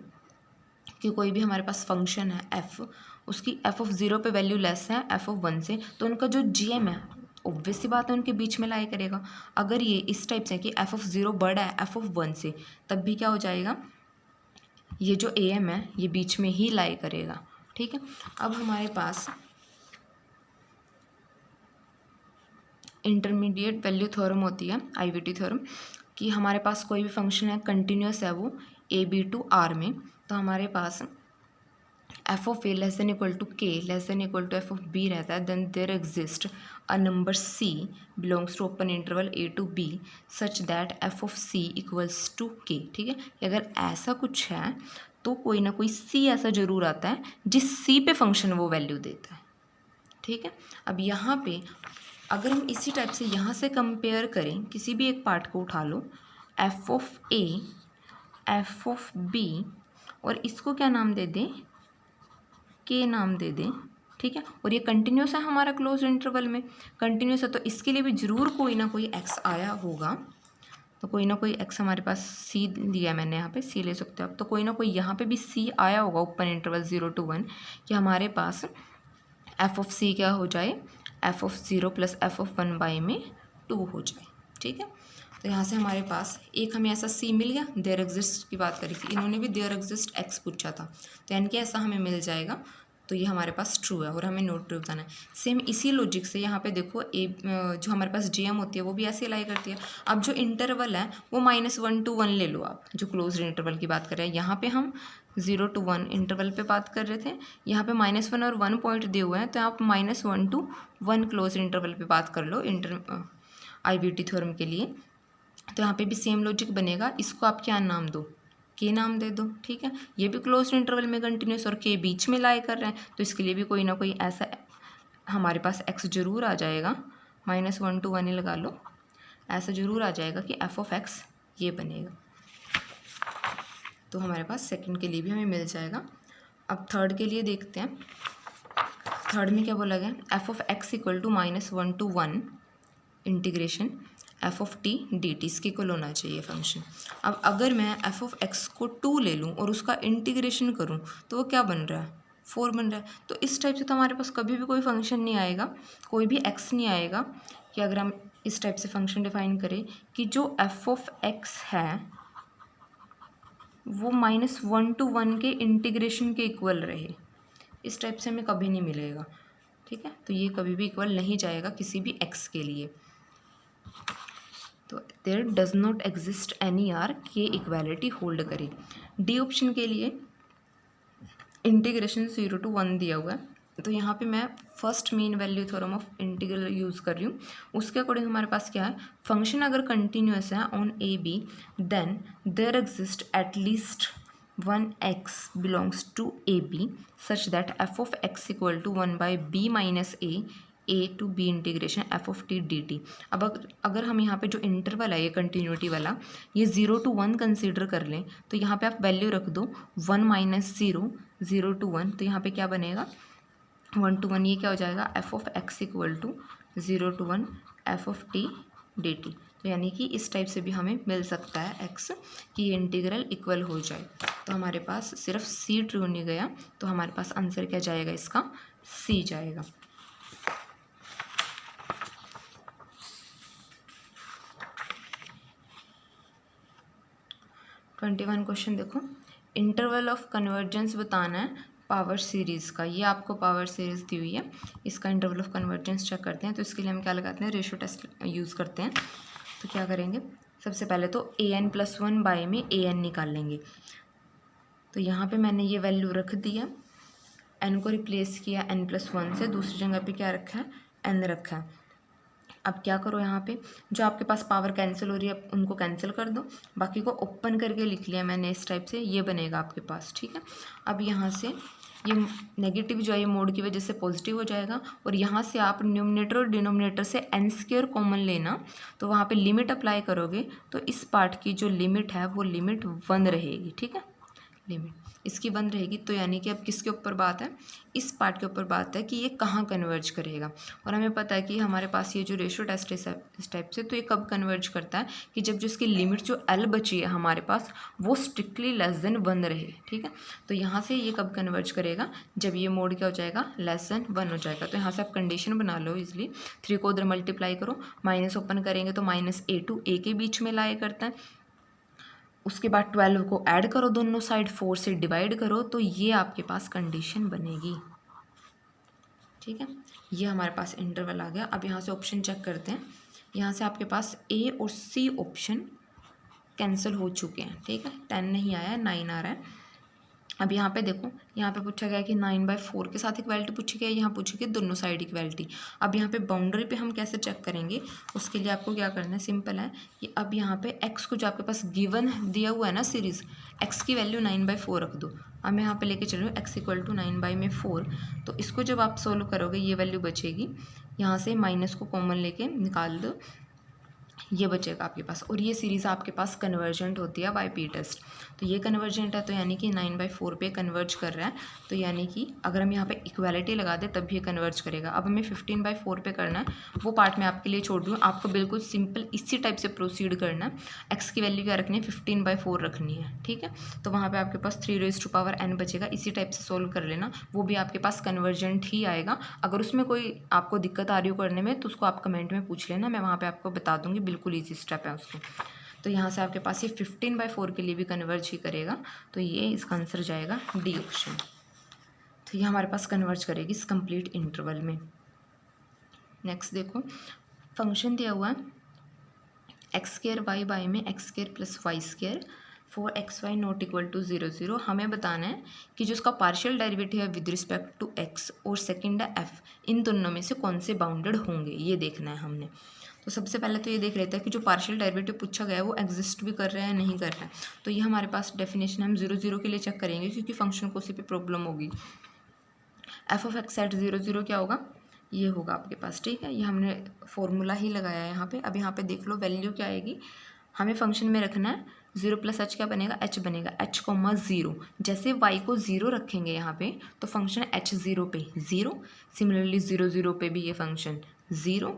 S1: कि कोई भी हमारे पास फंक्शन है f, उसकी f(0) पे वैल्यू लेस है f(1) से, तो उनका जो GM है ऑब्वियस सी बात है उनके बीच में लाई करेगा। अगर ये इस टाइप से कि f(0) बड़ा है f(1) से, तब भी क्या हो जाएगा, ये जो AM है ये बीच में ही लाई करेगा। ठीक है, अब हमारे पास इंटरमीडिएट वैल्यू थ्योरम होती है, IVT थ्योरम, कि हमारे पास कोई भी फंक्शन है कंटिन्यूस है वो AB टू R में, तो हमारे पास f(a) less than equal to k less than equal to f(b) रहता है, then there exist a number c belongs to open interval a to b such that f(c) equals to k। ठीक है, अगर ऐसा कुछ है तो कोई ना कोई c ऐसा ज़रूर आता है जिस c पे फंक्शन वो वैल्यू देता है। ठीक है, अब यहाँ पे अगर हम इसी टाइप से यहाँ से कंपेयर करें, किसी भी एक पार्ट को उठा लो, f(a), f(b) और इसको क्या नाम दे दें, k नाम दे दें। ठीक है, और ये कंटिन्यूस है हमारा क्लोज इंटरवल में, कंटिन्यूस है तो इसके लिए भी ज़रूर कोई ना कोई x आया होगा। तो कोई ना कोई x हमारे पास c दिया है मैंने, यहाँ पे c ले सकते हो आप, तो कोई ना कोई यहाँ पे भी c आया होगा ओपन इंटरवल 0 to 1, कि हमारे पास f(c) क्या हो जाए, f(0) प्लस f(1) में 2 हो जाए। ठीक है, तो यहाँ से हमारे पास एक हमें ऐसा c मिल गया। देयर एग्जिस्ट की बात करी थी, इन्होंने भी देयर एग्जिस्ट x पूछा था, तो यानी कि ऐसा हमें मिल जाएगा, तो ये हमारे पास ट्रू है और हमें नोट ट्रू बताना है। सेम इसी लॉजिक से यहाँ पे देखो जो हमारे पास GM होती है वो भी ऐसे अलाई करती है। अब जो इंटरवल है वो -1 to 1 ले लो आप, जो क्लोज इंटरवल की बात कर रहे हैं। यहाँ पे हम 0 to 1 इंटरवल पे बात कर रहे थे, यहाँ पे -1 और 1 पॉइंट दिए हुए हैं, तो आप -1 to 1 क्लोज इंटरवल पे बात कर लो IVT थ्योरम के लिए। तो यहाँ पे भी सेम लॉजिक बनेगा, इसको आप क्या नाम दो, k नाम दे दो। ठीक है, ये भी क्लोज इंटरवल में कंटिन्यूस और k बीच में लाई कर रहे हैं, तो इसके लिए भी कोई ना कोई ऐसा हमारे पास x जरूर आ जाएगा, -1 to 1 ही लगा लो, ऐसा जरूर आ जाएगा कि f(x) ये बनेगा। तो हमारे पास सेकंड के लिए भी हमें मिल जाएगा। अब थर्ड के लिए देखते हैं, थर्ड में क्या बोला गया, f(x) equal to -1 to 1 integration f(t) dt, इसके इक्वल होना चाहिए फंक्शन। अब अगर मैं f(x) को 2 ले लूँ और उसका इंटीग्रेशन करूँ तो वो क्या बन रहा है, 4 बन रहा है। तो इस टाइप से तो हमारे पास कभी भी कोई फंक्शन नहीं आएगा, कोई भी x नहीं आएगा, कि अगर हम इस टाइप से फंक्शन डिफाइन करें कि जो f(x) है वो -1 to 1 के इंटीग्रेशन के इक्वल रहे, इस टाइप से हमें कभी नहीं मिलेगा। ठीक है, तो ये कभी भी इक्वल नहीं जाएगा किसी भी x के लिए। तो there does not exist any R के इक्वालिटी होल्ड करे। डी ऑप्शन के लिए इंटीग्रेशन 0 to 1 दिया हुआ है, तो यहाँ पे मैं first main value theorem of integral use कर रही हूँ। उसके अकॉर्डिंग हमारे पास क्या है, फंक्शन अगर कंटिन्यूस है on AB then there exist at least 1x belongs to AB such that f(x) equal to 1/b minus a to b integration f(t) dt। अब अगर हम यहाँ पे जो इंटरवल है ये कंटिन्यूटी वाला, ये 0 to 1 कंसीडर कर लें, तो यहाँ पे आप वैल्यू रख दो 1 - 0 0 to 1, तो यहाँ पे क्या बनेगा 1 to 1, ये क्या हो जाएगा f(x) equal to 0 to 1 f(t) dt। तो यानी कि इस टाइप से भी हमें मिल सकता है x कि ये इंटीग्रल इक्वल हो जाए। तो हमारे पास सिर्फ c ट्रू नहीं गया, तो हमारे पास आंसर क्या जाएगा, इसका c जाएगा। वन क्वेश्चन देखो, इंटरवल ऑफ कन्वर्जेंस बताना है पावर सीरीज़ का। ये आपको पावर सीरीज़ दी हुई है, इसका इंटरवल ऑफ कन्वर्जेंस चेक करते हैं। तो इसके लिए हम क्या लगाते हैं, रेशियो टेस्ट यूज़ करते हैं। तो क्या करेंगे, सबसे पहले तो an+1 बाय में an निकाल लेंगे। तो यहाँ पे मैंने ये वैल्यू रख दिया, n को रिप्लेस किया n+1 से, दूसरी जगह पे क्या रखा है, n रखा है। अब क्या करो, यहाँ पे जो आपके पास पावर कैंसिल हो रही है उनको कैंसिल कर दो, बाकी को ओपन करके लिख लिया मैंने इस टाइप से, ये बनेगा आपके पास। ठीक है, अब यहाँ से ये नेगेटिव जो है ये मोड की वजह से पॉजिटिव हो जाएगा, और यहाँ से आप न्यूमरेटर और डिनोमिनेटर से n² कॉमन लेना, तो वहाँ पे लिमिट अप्लाई करोगे तो इस पार्ट की जो लिमिट है वो लिमिट 1 रहेगी। ठीक है, लिमिट इसकी 1 रहेगी। तो यानी कि अब किसके ऊपर बात है, इस पार्ट के ऊपर बात है कि ये कहाँ कन्वर्ज करेगा। और हमें पता है कि हमारे पास ये जो रेशियो टेस्ट है इस टाइप से, तो ये कब कन्वर्ज करता है कि जब जिसकी लिमिट जो L बची है हमारे पास वो स्ट्रिक्टली लेस देन 1 रहे, ठीक है। तो यहाँ से ये कब कन्वर्ज करेगा, जब ये मोड क्या हो जाएगा, लेस देन 1 हो जाएगा। तो यहाँ से आप कंडीशन बना लो इजली, 3 को उधर मल्टीप्लाई करो, माइनस ओपन करेंगे तो -a के बीच में लाया करता है। उसके बाद 12 को ऐड करो दोनों साइड, 4 से डिवाइड करो, तो ये आपके पास कंडीशन बनेगी, ठीक है। ये हमारे पास इंटरवल आ गया। अब यहाँ से ऑप्शन चेक करते हैं। यहाँ से आपके पास ए और सी ऑप्शन कैंसिल हो चुके हैं, ठीक है। 10 नहीं आया, 9 आ रहा है। अब यहाँ पे देखो, यहाँ पे पूछा गया कि 9/4 के साथ इक्वालिटी पूछी गई है, यहाँ पूछी गई दोनों साइड इक्वालिटी। अब यहाँ पे बाउंड्री पे हम कैसे चेक करेंगे, उसके लिए आपको क्या करना है, सिंपल है कि अब यहाँ पे x को जो आपके पास गिवन दिया हुआ है ना सीरीज़, x की वैल्यू 9/4 रख दो। अब मैं यहाँ पे लेके चल रही हूँ x = 9/4। तो इसको जब आप सोल्व करोगे ये वैल्यू बचेगी, यहाँ से माइनस को कॉमन लेके निकाल दो, ये बचेगा आपके पास। और ये सीरीज़ आपके पास कन्वर्जेंट होती है बाय पी टेस्ट। तो ये कन्वर्जेंट है, तो यानी कि 9/4 पे कन्वर्ज कर रहा है। तो यानी कि अगर हम यहाँ पे इक्वालिटी लगा दें तब ये कन्वर्ज करेगा। अब हमें 15/4 पे करना है, वो पार्ट मैं आपके लिए छोड़ दूँ। आपको बिल्कुल सिंपल इसी टाइप से प्रोसीड करना है। एक्स की वैल्यू क्या रखनी है, 15/4 रखनी है, ठीक है। तो वहाँ पर आपके पास 3n बचेगा। इसी टाइप से सोल्व कर लेना, वो भी आपके पास कन्वर्जेंट ही आएगा। अगर उसमें कोई आपको दिक्कत आ रही हो करने में तो उसको आप कमेंट में पूछ लेना, मैं वहाँ पर आपको बता दूँगी। बिल्कुल ईजी स्टेप है उसको। तो यहाँ से आपके पास ये 15/4 के लिए भी कन्वर्ज ही करेगा। तो ये इसका आंसर जाएगा डी ऑप्शन। तो ये हमारे पास कन्वर्ज करेगी इस कंप्लीट इंटरवल में। नेक्स्ट देखो, फंक्शन दिया हुआ है x² y में x² + y² for xy not equal to 0 0। हमें बताना है कि जो उसका पार्शियल डेरिवेटिव है विद रिस्पेक्ट टू x और सेकंड है f, इन दोनों में से कौन से बाउंडेड होंगे, ये देखना है हमने। तो सबसे पहले तो ये देख लेते हैं कि जो पार्शियल डेरिवेटिव पूछा गया है वो एग्जिस्ट भी कर रहा है नहीं कर रहा है। तो ये हमारे पास डेफिनेशन हम 0 0 के लिए चेक करेंगे, क्योंकि फंक्शन को उसी पे प्रॉब्लम होगी। f(x) @ 0 0 क्या होगा, ये होगा आपके पास, ठीक है। ये हमने फॉर्मूला ही लगाया है यहाँ पे। अब यहाँ पे देख लो वैल्यू क्या आएगी, हमें फंक्शन में रखना है 0 + h क्या बनेगा, h बनेगा, h, 0। जैसे y को 0 रखेंगे यहाँ पे तो फंक्शन h 0 पे 0, सिमिलरली 0 0 पे भी ये फंक्शन 0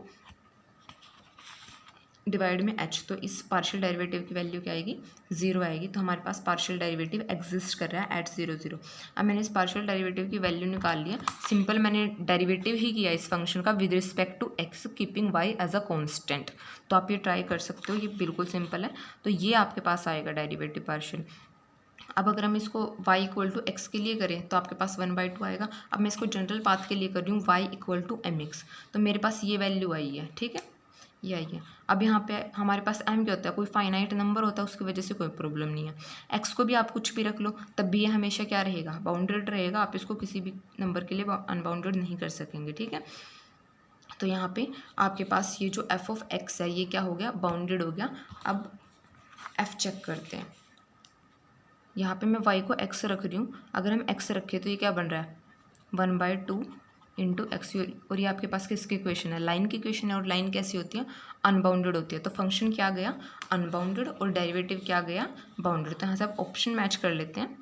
S1: डिवाइड में h। तो इस पार्शियल डेरिवेटिव की वैल्यू क्या आएगी, 0 आएगी। तो हमारे पास पार्शियल डेरिवेटिव एग्जिस्ट कर रहा है एट 0 0। अब मैंने इस पार्शियल डेरिवेटिव की वैल्यू निकाल लिया। सिंपल मैंने डेरिवेटिव ही किया इस फंक्शन का with respect to x keeping y as a constant. तो आप ये ट्राई कर सकते हो, ये बिल्कुल सिंपल है। तो ये आपके पास आएगा डेरिवेटिव पार्शियल। अब अगर हम इसको y = x के लिए करें तो आपके पास 1/2 आएगा। अब मैं इसको जनरल पाथ के लिए कर रही हूँ, y = mx। तो मेरे पास ये वैल्यू आई है, ठीक है, ये आई है। अब यहाँ पे हमारे पास m क्या होता है, कोई फाइनाइट नंबर होता है, उसकी वजह से कोई प्रॉब्लम नहीं है। x को भी आप कुछ भी रख लो तब भी ये हमेशा क्या रहेगा, बाउंडेड रहेगा। आप इसको किसी भी नंबर के लिए अनबाउंडेड नहीं कर सकेंगे, ठीक है। तो यहाँ पे आपके पास ये जो f(x) है ये क्या हो गया, बाउंडेड हो गया। अब f चेक करते हैं। यहाँ पे मैं y को x रख रही हूँ, अगर हम x रखें तो ये क्या बन रहा है, 1/2 × x। और ये आपके पास किसकी इक्वेशन है, लाइन की इक्वेशन है। और लाइन कैसी होती है, अनबाउंडेड होती है। तो फंक्शन क्या गया, अनबाउंडेड, और डेरिवेटिव क्या गया, बाउंडेड। तो यहाँ से आप ऑप्शन मैच कर लेते हैं।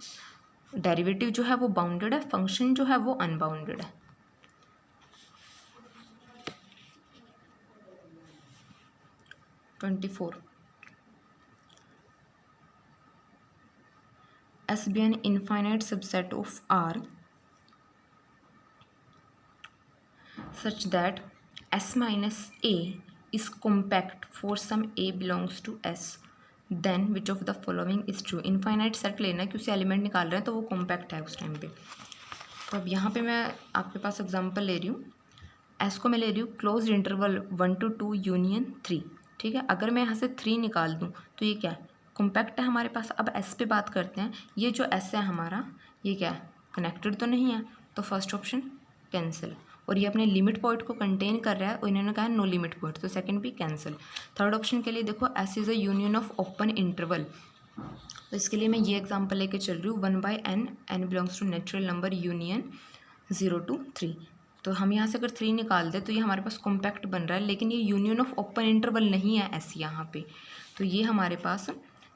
S1: डेरिवेटिव जो है वो बाउंडेड है, फंक्शन जो है वो अनबाउंडेड है। S be an infinite subset of R such that S minus A is compact for some A belongs to S, then which of the following is true। Infinite set लेना है कि उसे element निकाल रहे हैं तो वो कॉम्पैक्ट है उस टाइम पे। तो अब यहाँ पे मैं आपके पास एग्जांपल ले रही हूँ। S को मैं ले रही हूँ क्लोज इंटरवल 1 to 2 यूनियन 3, ठीक है। अगर मैं यहाँ से 3 निकाल दूँ तो ये क्या है, कॉम्पैक्ट है हमारे पास। अब S पे बात करते हैं। ये जो S है हमारा, ये क्या है, कनेक्टेड तो नहीं है, तो फर्स्ट ऑप्शन कैंसिल। और ये अपने लिमिट पॉइंट को कंटेन कर रहा है और इन्होंने कहा नो लिमिट पॉइंट, तो सेकंड भी कैंसिल। थर्ड ऑप्शन के लिए देखो, S is a union of open interval. तो इसके लिए मैं ये एग्जांपल लेके चल रही हूँ, 1/n, n belongs to natural number union 0 to 3। तो हम यहाँ से अगर 3 निकाल दें तो ये हमारे पास कॉम्पैक्ट बन रहा है, लेकिन ये यूनियन ऑफ ओपन इंटरवल नहीं है S यहाँ पे। तो ये हमारे पास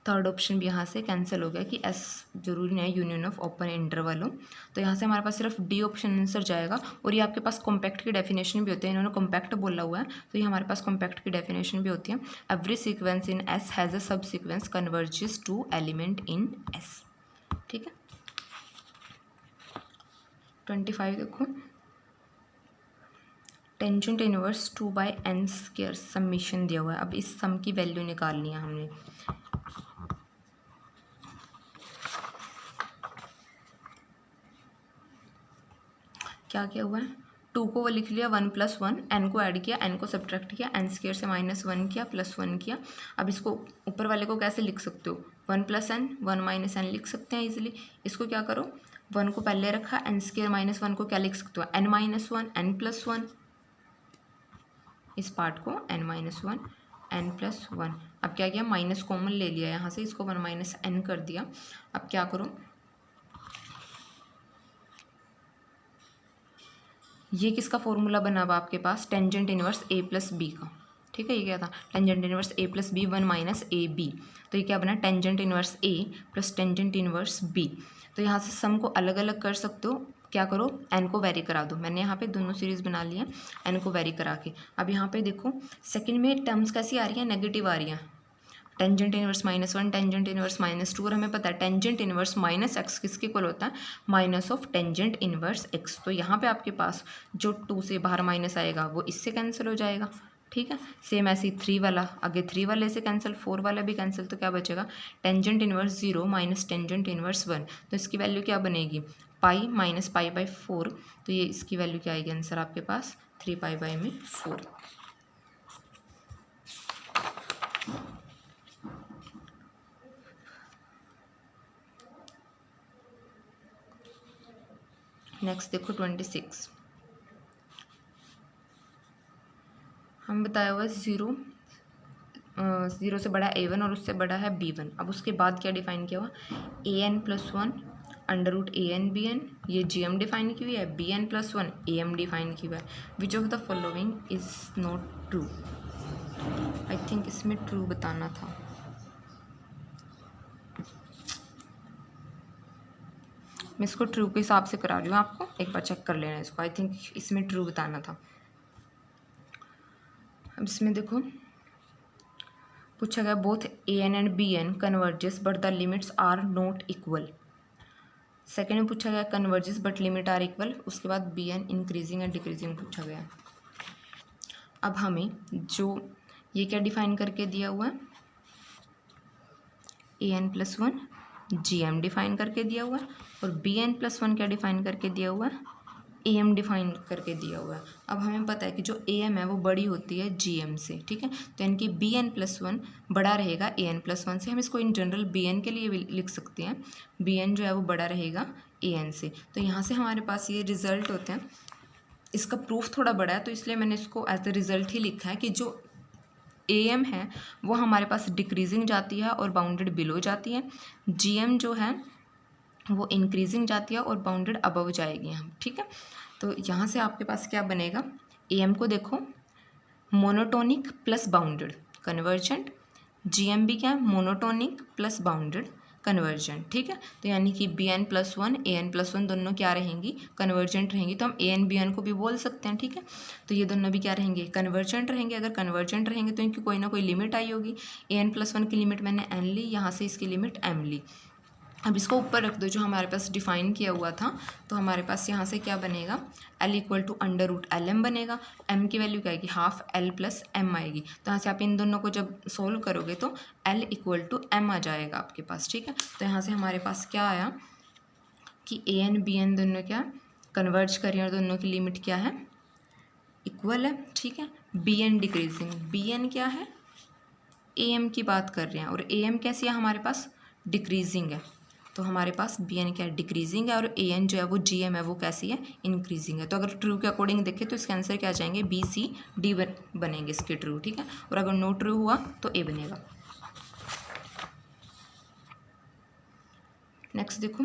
S1: थर्ड ऑप्शन भी यहाँ से कैंसिल हो गया कि एस जरूरी नहीं है यूनियन ऑफ ओपन इंटरवल हो। तो यहाँ से हमारे पास सिर्फ डी ऑप्शन आंसर जाएगा। और ये आपके पास कॉम्पैक्ट की डेफिनेशन भी होती है, इन्होंने कॉम्पैक्ट बोला हुआ है तो ये हमारे पास कॉम्पैक्ट की डेफिनेशन भी होती है। Every sequence in S has a subsequence converges to element in S. ठीक है, 25 देखो, टेंजेंट इनवर्स 2/n² समीशन दिया हुआ है। अब इस सम की वैल्यू निकालनी है हमने। क्या किया हुआ है, 2 को वो लिख लिया 1 + 1, n को ऐड किया, n को सब्ट्रैक्ट किया, n² से -1 किया, +1 किया। अब इसको ऊपर वाले को कैसे लिख सकते हो, 1 + n 1 - n लिख सकते हैं इजीली। इसको क्या करो, 1 को पहले रखा, n² - 1 को क्या लिख सकते हो, n - 1 n + 1। इस पार्ट को n - 1 n + 1। अब क्या किया, माइनस कॉमन ले लिया यहाँ से, इसको 1 - n कर दिया। अब क्या करो, ये किसका फॉर्मूला बना हुआ आपके पास, टेंजेंट इनवर्स a + b का। ठीक है, ये क्या था, tangent inverse a + b 1 - ab। तो ये क्या बना, tangent inverse a + tangent inverse b। तो यहाँ से सम को अलग अलग कर सकते हो। क्या करो, n को वेरी करा दो। मैंने यहाँ पे दोनों सीरीज बना ली है n को वेरी करा के। अब यहाँ पे देखो सेकंड में टर्म्स कैसी आ रही है, नेगेटिव आ रही है। Tangent inverse -1, tangent inverse -2। और हमें पता है टेंजेंट इनवर्स -x किसके इक्वल होता है, minus of tangent inverse x। तो यहाँ पे आपके पास जो 2 से बाहर माइनस आएगा वो इससे कैंसिल हो जाएगा। ठीक है, सेम ऐसे ही 3 वाला, आगे 3 वाले से कैंसिल, 4 वाला भी कैंसिल। तो क्या बचेगा, टेंजेंट इनवर्स 0 - टेंजेंट इनवर्स 1। तो इसकी वैल्यू क्या बनेगी, पाई - π/4। तो ये इसकी वैल्यू क्या आएगी आंसर आपके पास, 3π/4। नेक्स्ट देखो 26, हम बताया हुआ है 0 से बड़ा a1 और उससे बड़ा है b1। अब उसके बाद क्या डिफाइन किया हुआ, an + 1 √an bn, ये gm डिफाइन की हुई है, bn + 1 am डिफाइन की हुआ है। Which of the following is not true. I think इसमें ट्रू बताना था। मैं इसको ट्रू के हिसाब से करा रही हूँ, आपको एक बार चेक कर लेना इसको। आई थिंक इसमें ट्रू बताना था। अब इसमें देखो पूछा गया both an and bn converges but the limits are not equal. Second में पूछा गया converges but limit are equal. उसके बाद bn इंक्रीजिंग एंड डिक्रीजिंग पूछा गया। अब हमें जो ये क्या डिफाइन करके दिया हुआ है, an + 1 gm डिफाइन करके दिया हुआ है, और bn + 1 क्या डिफाइन करके दिया हुआ है, am डिफाइन करके दिया हुआ है। अब हमें पता है कि जो am है वो बड़ी होती है gm से। ठीक है, तो यानी कि bn + 1 बड़ा रहेगा an + 1 से। हम इसको इन जनरल bn के लिए भी लिख सकते हैं, bn जो है वो बड़ा रहेगा an से। तो यहाँ से हमारे पास ये रिजल्ट होते हैं। इसका प्रूफ थोड़ा बड़ा है तो इसलिए मैंने इसको एज अ रिजल्ट ही लिखा है कि जो am है वो हमारे पास डिक्रीजिंग जाती है और बाउंडेड बिलो जाती है, gm जो है वो इंक्रीजिंग जाती है और बाउंडेड अबव जाएगी हम। ठीक है, तो यहाँ से आपके पास क्या बनेगा, am को देखो monotonic plus bounded convergent, gm भी क्या है मोनोटोनिक प्लस बाउंडेड कन्वर्जेंट। ठीक है, तो यानी कि bn + 1 an + 1 दोनों क्या रहेंगी, कन्वर्जेंट रहेंगी। तो हम an bn को भी बोल सकते हैं। ठीक है, तो ये दोनों भी क्या रहेंगे, कन्वर्जेंट रहेंगे। अगर कन्वर्जेंट रहेंगे तो इनकी कोई ना कोई लिमिट आई होगी। an + 1 की लिमिट मैंने n ली, यहाँ से इसकी लिमिट m ली। अब इसको ऊपर रख दो जो हमारे पास डिफाइन किया हुआ था। तो हमारे पास यहाँ से क्या बनेगा, L = √LM बनेगा। M की वैल्यू क्या आएगी, ½ L + M आएगी। तो यहाँ से आप इन दोनों को जब सोल्व करोगे तो L = M आ जाएगा आपके पास। ठीक है, तो यहाँ से हमारे पास क्या आया कि an bn दोनों क्या कन्वर्ज करें और दोनों की लिमिट क्या है, इक्वल है। ठीक है, bn डिक्रीजिंग, bn क्या है, am की बात कर रहे हैं और am कैसी है हमारे पास, डिक्रीजिंग है। तो हमारे पास bn क्या है, डिक्रीजिंग है, और an जो है वो gm है वो कैसी है, इंक्रीजिंग है। तो अगर ट्रू के अकॉर्डिंग देखें तो इसके आंसर क्या आ जाएंगे, b c d बनेंगे इसके ट्रू। ठीक है, और अगर नो ट्रू हुआ तो a बनेगा। नेक्स्ट देखो,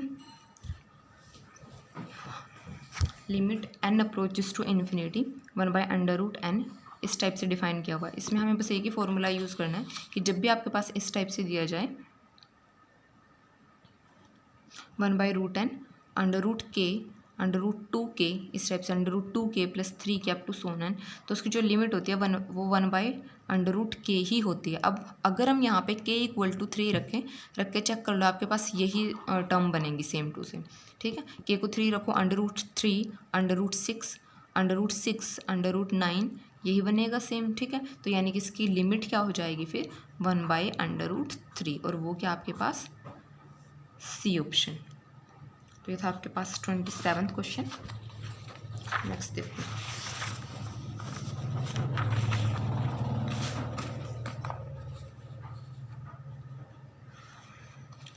S1: limit n approaches to infinity 1/√n इस टाइप से डिफाइन किया हुआ है। इसमें हमें बस एक ही फॉर्मूला यूज़ करना है कि जब भी आपके पास इस टाइप से दिया जाए 1/√n √k इस टाइप से √2k + 3k up to Son n। तो उसकी जो लिमिट होती है वो 1/√k ही होती है। अब अगर हम यहाँ पे k = 3 रख के चेक कर लो, आपके पास यही टर्म बनेगी सेम टू सेम, ठीक है। k को 3 रखो, √3 √6 √6 √9 यही बनेगा सेम, ठीक है। तो यानी कि इसकी लिमिट क्या हो जाएगी फिर 1/√3, और वो क्या आपके पास सी ऑप्शन। तो ये था आपके पास 27वां क्वेश्चन। नेक्स्ट देखो,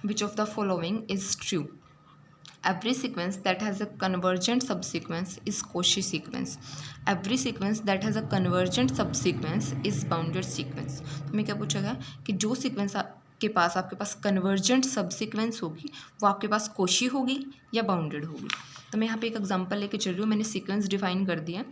S1: which of the following is true? Every sequence that has a convergent subsequence is Cauchy sequence. Every sequence that has a convergent subsequence is bounded sequence. तो मैं क्या पूछा गया कि जो सीक्वेंस के पास आपके पास कन्वर्जेंट सबसीक्वेंस होगी वो आपके पास कोशी होगी या बाउंडेड होगी। तो मैं यहाँ पे एक एग्जांपल लेके चल रही हूँ। मैंने सीक्वेंस डिफाइन कर दिया।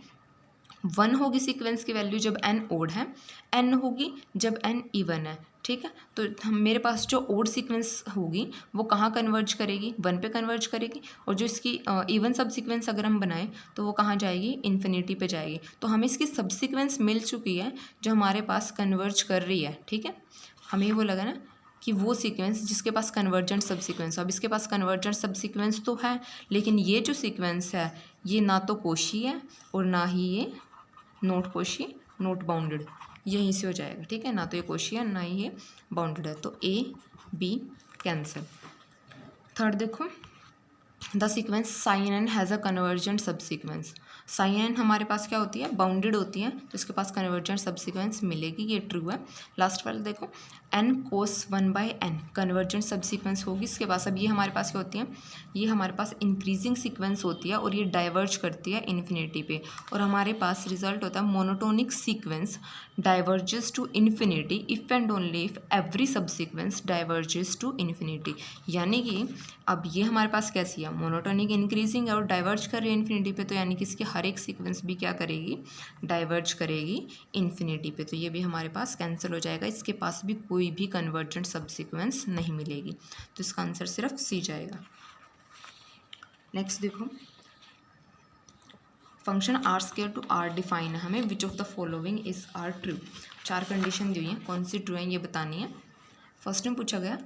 S1: 1 होगी सीक्वेंस की वैल्यू जब n ओड है, n होगी जब n इवन है, ठीक है। तो हम मेरे पास जो ओड सीक्वेंस होगी वो कहाँ कन्वर्ज करेगी, 1 पे कन्वर्ज करेगी, और जो इसकी इवन सब सीक्वेंस अगर हम बनाएं तो वो कहाँ जाएगी, इन्फिनिटी पे जाएगी। तो हमें इसकी सब सीक्वेंस मिल चुकी है जो हमारे पास कन्वर्ज कर रही है, ठीक है। हमें वो लगा ना कि वो सीक्वेंस जिसके पास कन्वर्जेंट सब सीक्वेंस, अब इसके पास कन्वर्जेंट सब सीक्वेंस तो है, लेकिन ये जो सीक्वेंस है ये ना तो कोशी है और ना ही ये नोट कोशी नोट बाउंडेड, यहीं से हो जाएगा, ठीक है। ना तो ये कोशी है ना ही ये बाउंडेड है, तो ए बी कैंसिल। थर्ड देखो, the sequence sine N has a convergent sub sequence. Sine N हमारे पास क्या होती है, बाउंडेड होती है, तो इसके पास कन्वर्जेंट सब सीक्वेंस मिलेगी, ये ट्रू है। लास्ट वाला देखो, n cos 1/n convergent sub sequence होगी इसके पास। अब ये हमारे पास क्या होती है, ये हमारे पास इंक्रीजिंग सीक्वेंस होती है और ये डाइवर्ज करती है इन्फिनिटी पे, और हमारे पास रिजल्ट होता है monotonic sequence diverges to infinity if and only if every sub sequence diverges to infinity. यानी कि अब ये हमारे पास कैसी है, मोनोटोनिक इंक्रीजिंग है और डाइवर्ज कर रही है इन्फिनिटी पे, तो यानी कि इसकी हर एक सीक्वेंस भी क्या करेगी, डाइवर्ज करेगी इन्फिनिटी पे। तो ये भी हमारे पास कैंसिल हो जाएगा, इसके पास भी कोई भी कन्वर्जेंट सब सीक्वेंस नहीं मिलेगी, तो इसका आंसर सिर्फ सी जाएगा। नेक्स्ट देखो, function r² to r define है हमें, which of the following is are true. 4 condition दी हुई है, कौन सी ट्रू है ये बतानी है। फर्स्ट में पूछा गया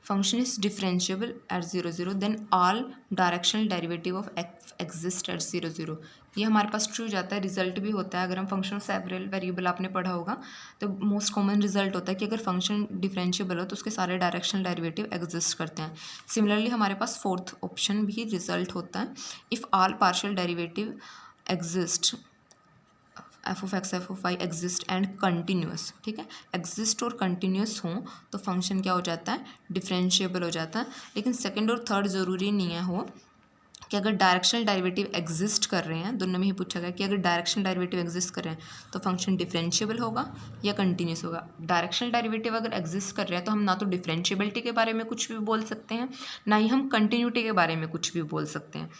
S1: function is differentiable at 0 0 then all directional derivative of exist at 0 0। ये हमारे पास ट्रू जाता है, रिजल्ट भी होता है। अगर हम फंक्शन ऑफ सेवरल वेरिएबल आपने पढ़ा होगा तो मोस्ट कॉमन रिजल्ट होता है कि अगर फंक्शन डिफरेंशिएबल हो तो उसके सारे डायरेक्शनल डेरिवेटिव एग्जिस्ट करते हैं। सिमिलरली हमारे पास फोर्थ ऑप्शन भी रिजल्ट होता है, if all partial derivative exist f(x) f(y) exist and continuous, ठीक है। एग्जिस्ट और कंटिन्यूस हों तो फंक्शन क्या हो जाता है, डिफरेंशिएबल हो जाता है। लेकिन सेकंड और थर्ड ज़रूरी नहीं है हो कि अगर डायरेक्शनल डेरिवेटिव एग्जिस्ट कर रहे हैं, दोनों में ही पूछा गया कि अगर डायरेक्शनल डेरिवेटिव एग्जिस्ट कर रहे हैं तो फंक्शन डिफरेंशिएबल होगा या कंटिन्यूस होगा। डायरेक्शनल डेरिवेटिव अगर एग्जिस्ट कर रहे हैं तो हम ना तो डिफरेंशिएबिलिटी के बारे में कुछ भी बोल सकते हैं, ना ही हम कंटिन्यूटी के बारे में कुछ भी बोल सकते हैं।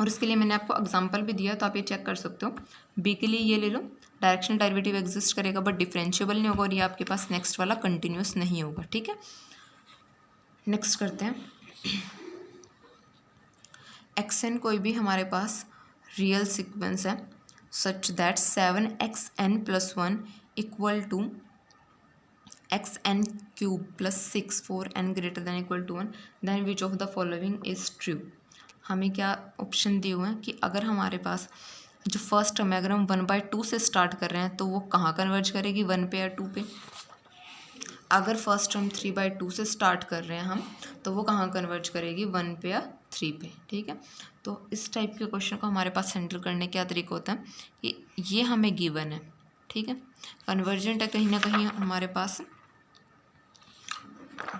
S1: और इसके लिए मैंने आपको एग्जांपल भी दिया, तो आप ये चेक कर सकते हो। बी के लिए ये ले लो, डायरेक्शनल डेरिवेटिव एग्जिस्ट करेगा बट डिफरेंशिएबल नहीं होगा, और ये आपके पास नेक्स्ट वाला कंटिन्यूस नहीं होगा, ठीक है। नेक्स्ट करते हैं, xn कोई भी हमारे पास रियल सीक्वेंस है such that 7xn+1 = xn³ + 6 4n > 1 then which of the following is true. हमें क्या ऑप्शन दिए हुए हैं कि अगर हमारे पास जो फर्स्ट टर्म है अगर हम 1/2 से स्टार्ट कर रहे हैं तो वो कहाँ कन्वर्ज करेगी, 1 पे या 2 पे। अगर फर्स्ट टर्म 3/2 से स्टार्ट कर रहे हैं हम तो वो कहाँ कन्वर्ज करेगी, 1 पे या 3 पे, ठीक है। तो इस टाइप के क्वेश्चन को हमारे पास हैंडल करने का तरीका होता है कि ये हमें गिवन है, ठीक है, कन्वर्जेंट है, कहीं ना कहीं हमारे पास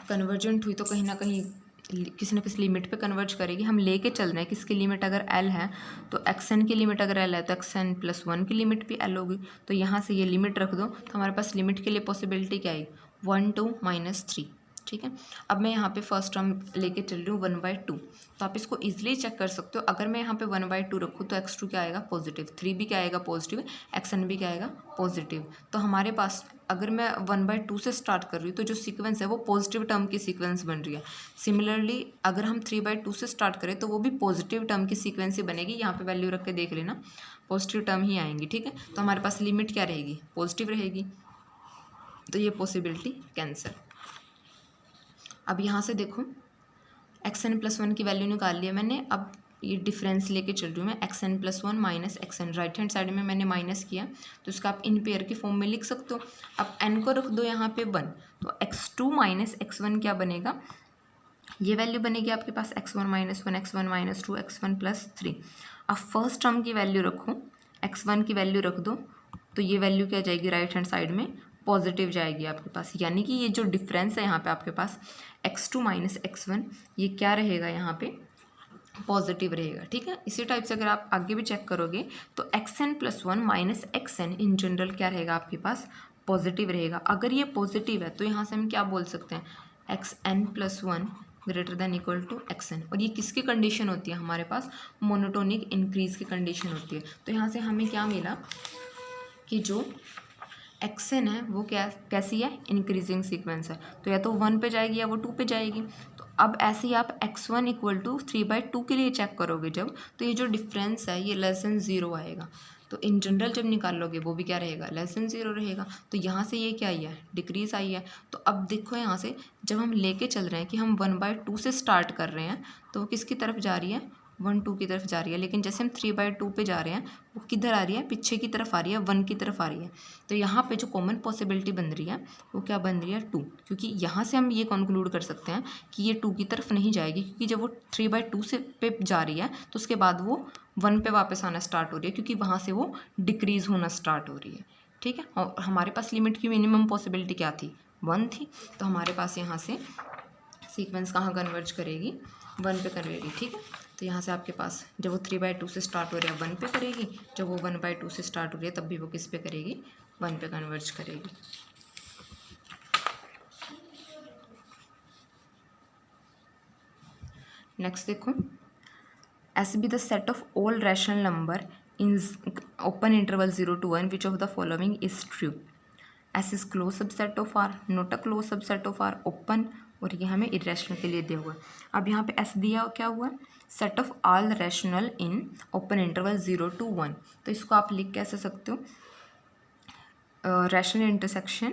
S1: कन्वर्जेंट हुई तो कहीं ना कहीं किसी न किसी लिमिट पे कन्वर्ज करेगी। हम लेके चल रहे हैं कि इसकी लिमिट अगर l है तो xn की लिमिट अगर l है तो xn+1 की लिमिट भी l होगी। तो यहाँ से ये लिमिट रख दो तो हमारे पास लिमिट के लिए पॉसिबिलिटी क्या आई, 1 2 -3, ठीक है। अब मैं यहाँ पे फर्स्ट टर्म लेके चल रही हूँ 1/2, तो आप इसको इजीली चेक कर सकते हो। अगर मैं यहाँ पे 1/2 रखूँ तो x2 क्या आएगा पॉजिटिव, 3 भी क्या आएगा पॉजिटिव, xn भी क्या आएगा पॉजिटिव। तो हमारे पास अगर मैं 1/2 से स्टार्ट कर रही हूँ तो जो सीक्वेंस है वो पॉजिटिव टर्म की सीक्वेंस बन रही है। सिमिलरली अगर हम 3/2 से स्टार्ट करें तो वो भी पॉजिटिव टर्म की सीक्वेंस ही बनेगी। यहाँ पे वैल्यू रख के देख लेना, पॉजिटिव टर्म ही आएंगी, ठीक है। तो हमारे पास लिमिट क्या रहेगी, पॉजिटिव रहेगी, तो ये पॉसिबिलिटी कैंसिल। अब यहाँ से देखो xn+1 की वैल्यू निकाल लिया मैंने। अब ये डिफरेंस लेके चल रही हूँ मैं, xn+1 minus xn, right hand side में मैंने माइनस किया तो इसका आप इन पेयर की फॉर्म में लिख सकते हो। अब n को रख दो यहाँ पे 1, तो x2 माइनस x1 क्या बनेगा, ये वैल्यू बनेगी आपके पास x1 - 1, x1 - 2, x1+3। अब फर्स्ट टर्म की वैल्यू रखो, x1 की वैल्यू रख दो, तो ये वैल्यू क्या जाएगी राइट हैंड साइड में पॉजिटिव जाएगी आपके पास। यानी कि ये जो डिफरेंस है यहाँ पे आपके पास x2 माइनस x1, ये क्या रहेगा यहाँ पे पॉजिटिव रहेगा, ठीक है। इसी टाइप से अगर आप आगे भी चेक करोगे तो xn+1 minus xn in general क्या रहेगा आपके पास पॉजिटिव रहेगा। अगर ये पॉजिटिव है तो यहाँ से हम क्या बोल सकते हैं, xn+1 greater than equal to xn। और ये किसकी कंडीशन होती है हमारे पास, मोनोटोनिक इंक्रीज की कंडीशन होती है। तो यहाँ से हमें क्या मिला कि जो xn है वो क्या कैसी है, इंक्रीजिंग सीक्वेंस है, तो या तो 1 पे जाएगी या वो 2 पे जाएगी। तो अब ऐसे ही आप x1 = 3/2 के लिए चेक करोगे जब, तो ये जो डिफरेंस है ये लेस देन 0 आएगा। तो इन जनरल जब निकालोगे वो भी क्या रहेगा, लेस देन 0 रहेगा। तो यहाँ से ये क्या आई है, डिक्रीज आई है। तो अब देखो यहाँ से जब हम लेके चल रहे हैं कि हम 1/2 से स्टार्ट कर रहे हैं तो वो किसकी तरफ जा रही है, 1/2 की तरफ जा रही है। लेकिन जैसे हम 3/2 पे जा रहे हैं वो किधर आ रही है, पीछे की तरफ आ रही है, 1 की तरफ आ रही है। तो यहाँ पे जो कॉमन पॉसिबिलिटी बन रही है वो क्या बन रही है, 2। क्योंकि यहाँ से हम ये कंक्लूड कर सकते हैं कि ये 2 की तरफ नहीं जाएगी, क्योंकि जब वो 3/2 से पे जा रही है तो उसके बाद वो 1 पे वापस आना स्टार्ट हो रही है, क्योंकि वहाँ से वो डिक्रीज़ होना स्टार्ट हो रही है, ठीक है। और हमारे पास लिमिट की मिनिमम पॉसिबिलिटी क्या थी, 1 थी। तो हमारे पास यहाँ से सीक्वेंस कहाँ कन्वर्ज करेगी, 1 पे करेगी, ठीक है। तो यहाँ से आपके पास जब वो 3/2 से स्टार्ट हो रही है 1 पे करेगी, जब वो 1/2 से स्टार्ट हो रही है तब भी वो किस पे करेगी, 1 पे कन्वर्ज करेगी। नेक्स्ट देखो, S be the set of all rational number in open interval 0 to 1 which of the following is true. S is closed subset of R, not a closed subset of R, open, और ये हमें irrational के लिए दिया हुआ है। अब यहाँ पे एस दिया क्या हुआ है, set of all rational in open interval 0 to 1। तो इसको आप लिख कैसे सकते हो, rational intersection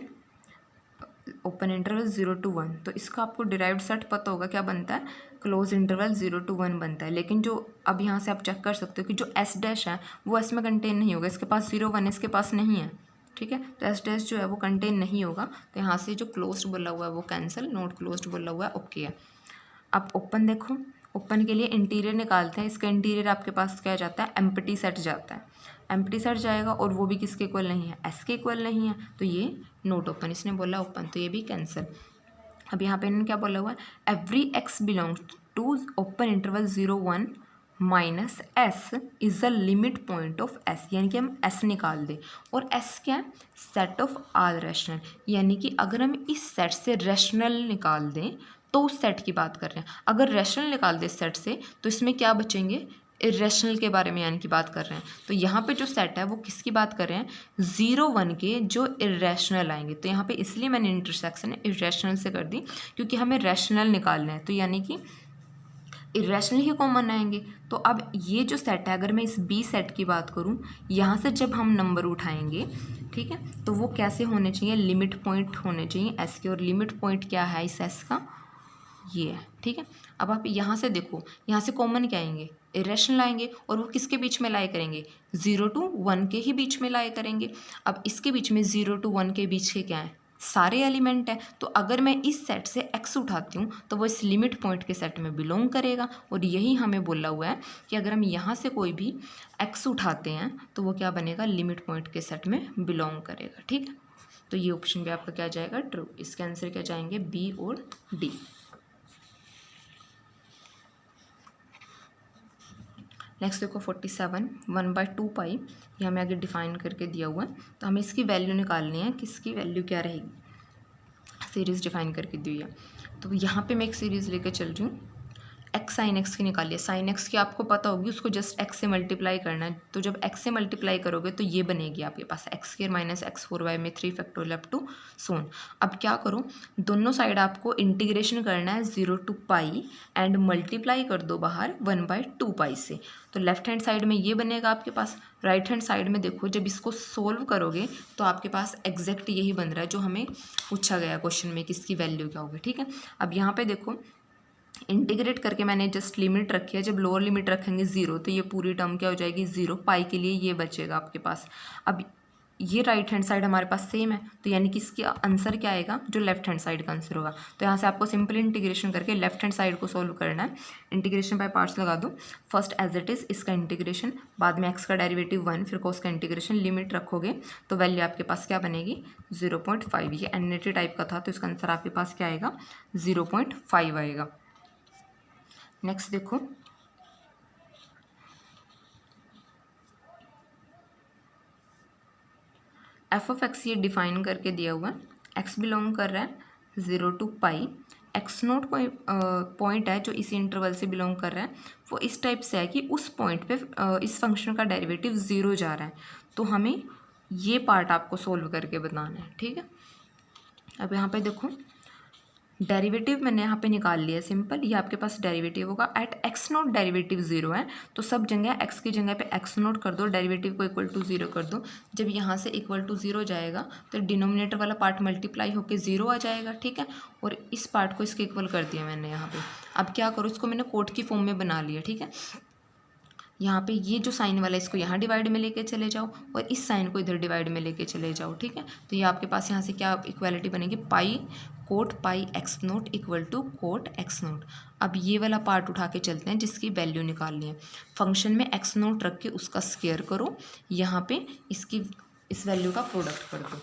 S1: open interval 0 to 1। तो इसका आपको डिराइव्ड सेट पता होगा क्या बनता है, क्लोज इंटरवल 0 to 1 बनता है। लेकिन जो अब यहाँ से आप चेक कर सकते हो कि जो एस डैश है वो एस में कंटेन नहीं होगा, इसके पास 0 1 इसके पास नहीं है, ठीक है। तो एस डैश जो है वो कंटेन नहीं होगा, तो यहाँ से जो क्लोज्ड बोला हुआ है वो कैंसिल, नॉट क्लोज्ड बोला हुआ है ओके है। अब ओपन देखो, ओपन के लिए इंटीरियर निकालते हैं। इसका इंटीरियर आपके पास क्या जाता है, एम्प्टी सेट जाता है, एम्प्टी सेट जाएगा, और वो भी किसके इक्वल नहीं है, एस के इक्वल नहीं है, तो ये नोट ओपन, इसने बोला ओपन, तो ये भी कैंसिल। अब यहाँ पे इन्होंने क्या बोला हुआ है, every X belongs to open interval 0 1 minus S is the limit point of S, यानी कि हम एस निकाल दें। और एस क्या है, सेट ऑफ ऑल रैशनल, यानी कि अगर हम इस सेट से रैशनल निकाल दें तो उस सेट की बात कर रहे हैं। अगर रैशनल निकाल दें सेट से तो इसमें क्या बचेंगे, इरेशनल के बारे में यानी कि बात कर रहे हैं। तो यहाँ पे जो सेट है वो किसकी बात कर रहे हैं, 0 1 के जो इरेशनल आएंगे। तो यहाँ पे इसलिए मैंने इंटरसेक्शन इरेशनल से कर दी, क्योंकि हमें रैशनल निकालना है, तो यानी कि इरेशनल ही कॉमन आएंगे। तो अब ये जो सेट है, अगर मैं इस बी सेट की बात करूँ, यहाँ से जब हम नंबर उठाएंगे, ठीक है, तो वो कैसे होने चाहिए, लिमिट पॉइंट होने चाहिए एस के। और लिमिट पॉइंट क्या है इस एस का, ये है, ठीक है। अब आप यहाँ से देखो, यहाँ से कॉमन क्या आएंगे, इरेशनल आएंगे, और वो किसके बीच में लाई करेंगे, 0 to 1 के ही बीच में लाई करेंगे। अब इसके बीच में 0 to 1 के बीच के क्या है, सारे एलिमेंट हैं। तो अगर मैं इस सेट से x उठाती हूँ तो वो इस लिमिट पॉइंट के सेट में बिलोंग करेगा। और यही हमें बोला हुआ है कि अगर हम यहाँ से कोई भी x उठाते हैं तो वो क्या बनेगा, लिमिट पॉइंट के सेट में बिलोंग करेगा, ठीक है। तो ये ऑप्शन भी आपका क्या जाएगा, ट्रू। इसके आंसर क्या जाएंगे, बी और डी। नेक्स्ट देखो 47 1/2 पाई, ये हमें आगे डिफाइन करके दिया हुआ है। तो हमें इसकी वैल्यू निकालनी है, किसकी वैल्यू क्या रहेगी, सीरीज डिफाइन करके दी हुई है। तो यहाँ पे मैं एक सीरीज़ लेकर चल रही हूँ, एक्स साइन एक्स की निकालिए। साइन एक्स की आपको पता होगी, उसको जस्ट एक्स से मल्टीप्लाई करना है। तो जब एक्स से मल्टीप्लाई करोगे तो ये बनेगी आपके पास X square minus X 4y में 3 फैक्टोरियल अप टू सोन। अब क्या करो, दोनों साइड आपको इंटीग्रेशन करना है 0 to पाई एंड मल्टीप्लाई कर दो बाहर 1/2 पाई से। तो लेफ्ट हैंड साइड में ये बनेगा आपके पास। राइट हैंड साइड में देखो, जब इसको सोल्व करोगे तो आपके पास एग्जैक्ट यही बन रहा है जो हमें पूछा गया क्वेश्चन में कि इसकी वैल्यू क्या होगी। ठीक है, अब यहाँ पे देखो इंटीग्रेट करके मैंने जस्ट लिमिट रखी है। जब लोअर लिमिट रखेंगे 0 तो ये पूरी टर्म क्या हो जाएगी 0, पाई के लिए ये बचेगा आपके पास। अब ये राइट हैंड साइड हमारे पास सेम है, तो यानी कि इसका आंसर क्या आएगा, जो लेफ्ट हैंड साइड का आंसर होगा। तो यहाँ से आपको सिंपल इंटीग्रेशन करके लेफ्ट हैंड साइड को सॉल्व करना है। इंटीग्रेशन बाय पार्ट्स लगा दो। फर्स्ट एज इट इज़ इसका इंटीग्रेशन, बाद में एक्स का डेरिवेटिव 1, फिर कोस का इंटीग्रेशन, लिमिट रखोगे तो वैल्यू आपके पास क्या बनेगी 0.5। ये एनएटी टाइप का था तो इसका आंसर आपके पास क्या आएगा 0.5 आएगा। नेक्स्ट देखो, एफ ऑफ एक्स ये डिफाइन करके दिया हुआ है। एक्स बिलोंग कर रहा है 0 to पाई। एक्स नोट कोई पॉइंट है जो इसी इंटरवल से बिलोंग कर रहा है, वो इस टाइप से है कि उस पॉइंट पे इस फंक्शन का डेरिवेटिव 0 जा रहा है। तो हमें ये पार्ट आपको सोल्व करके बताना है। ठीक है, अब यहाँ पे देखो डेरिवेटिव मैंने यहाँ पे निकाल लिया सिंपल। ये आपके पास डेरिवेटिव होगा एट एक्स नोट, डेरिवेटिव 0 है तो सब जगह एक्स की जगह पे एक्स नोट कर दो, डेरिवेटिव को इक्वल टू 0 कर दो। जब यहाँ से इक्वल टू 0 जाएगा तो डिनोमिनेटर वाला पार्ट मल्टीप्लाई होकर 0 आ जाएगा। ठीक है, और इस पार्ट को इसके इक्वल कर दिया मैंने यहाँ पे। अब क्या करो, इसको मैंने कोट की फॉर्म में बना लिया। ठीक है, यहाँ पे ये जो साइन वाला है इसको यहाँ डिवाइड में लेके चले जाओ और इस साइन को इधर डिवाइड में लेके चले जाओ। ठीक है, तो ये आपके पास यहाँ से क्या इक्वालिटी बनेगी, pi cot pi X naught equal to cot X naught. अब ये वाला पार्ट उठा के चलते हैं जिसकी वैल्यू निकालनी है। फंक्शन में एक्स नोट रख के उसका स्क्वायर करो, यहाँ पे इसकी इस वैल्यू का प्रोडक्ट कर दो।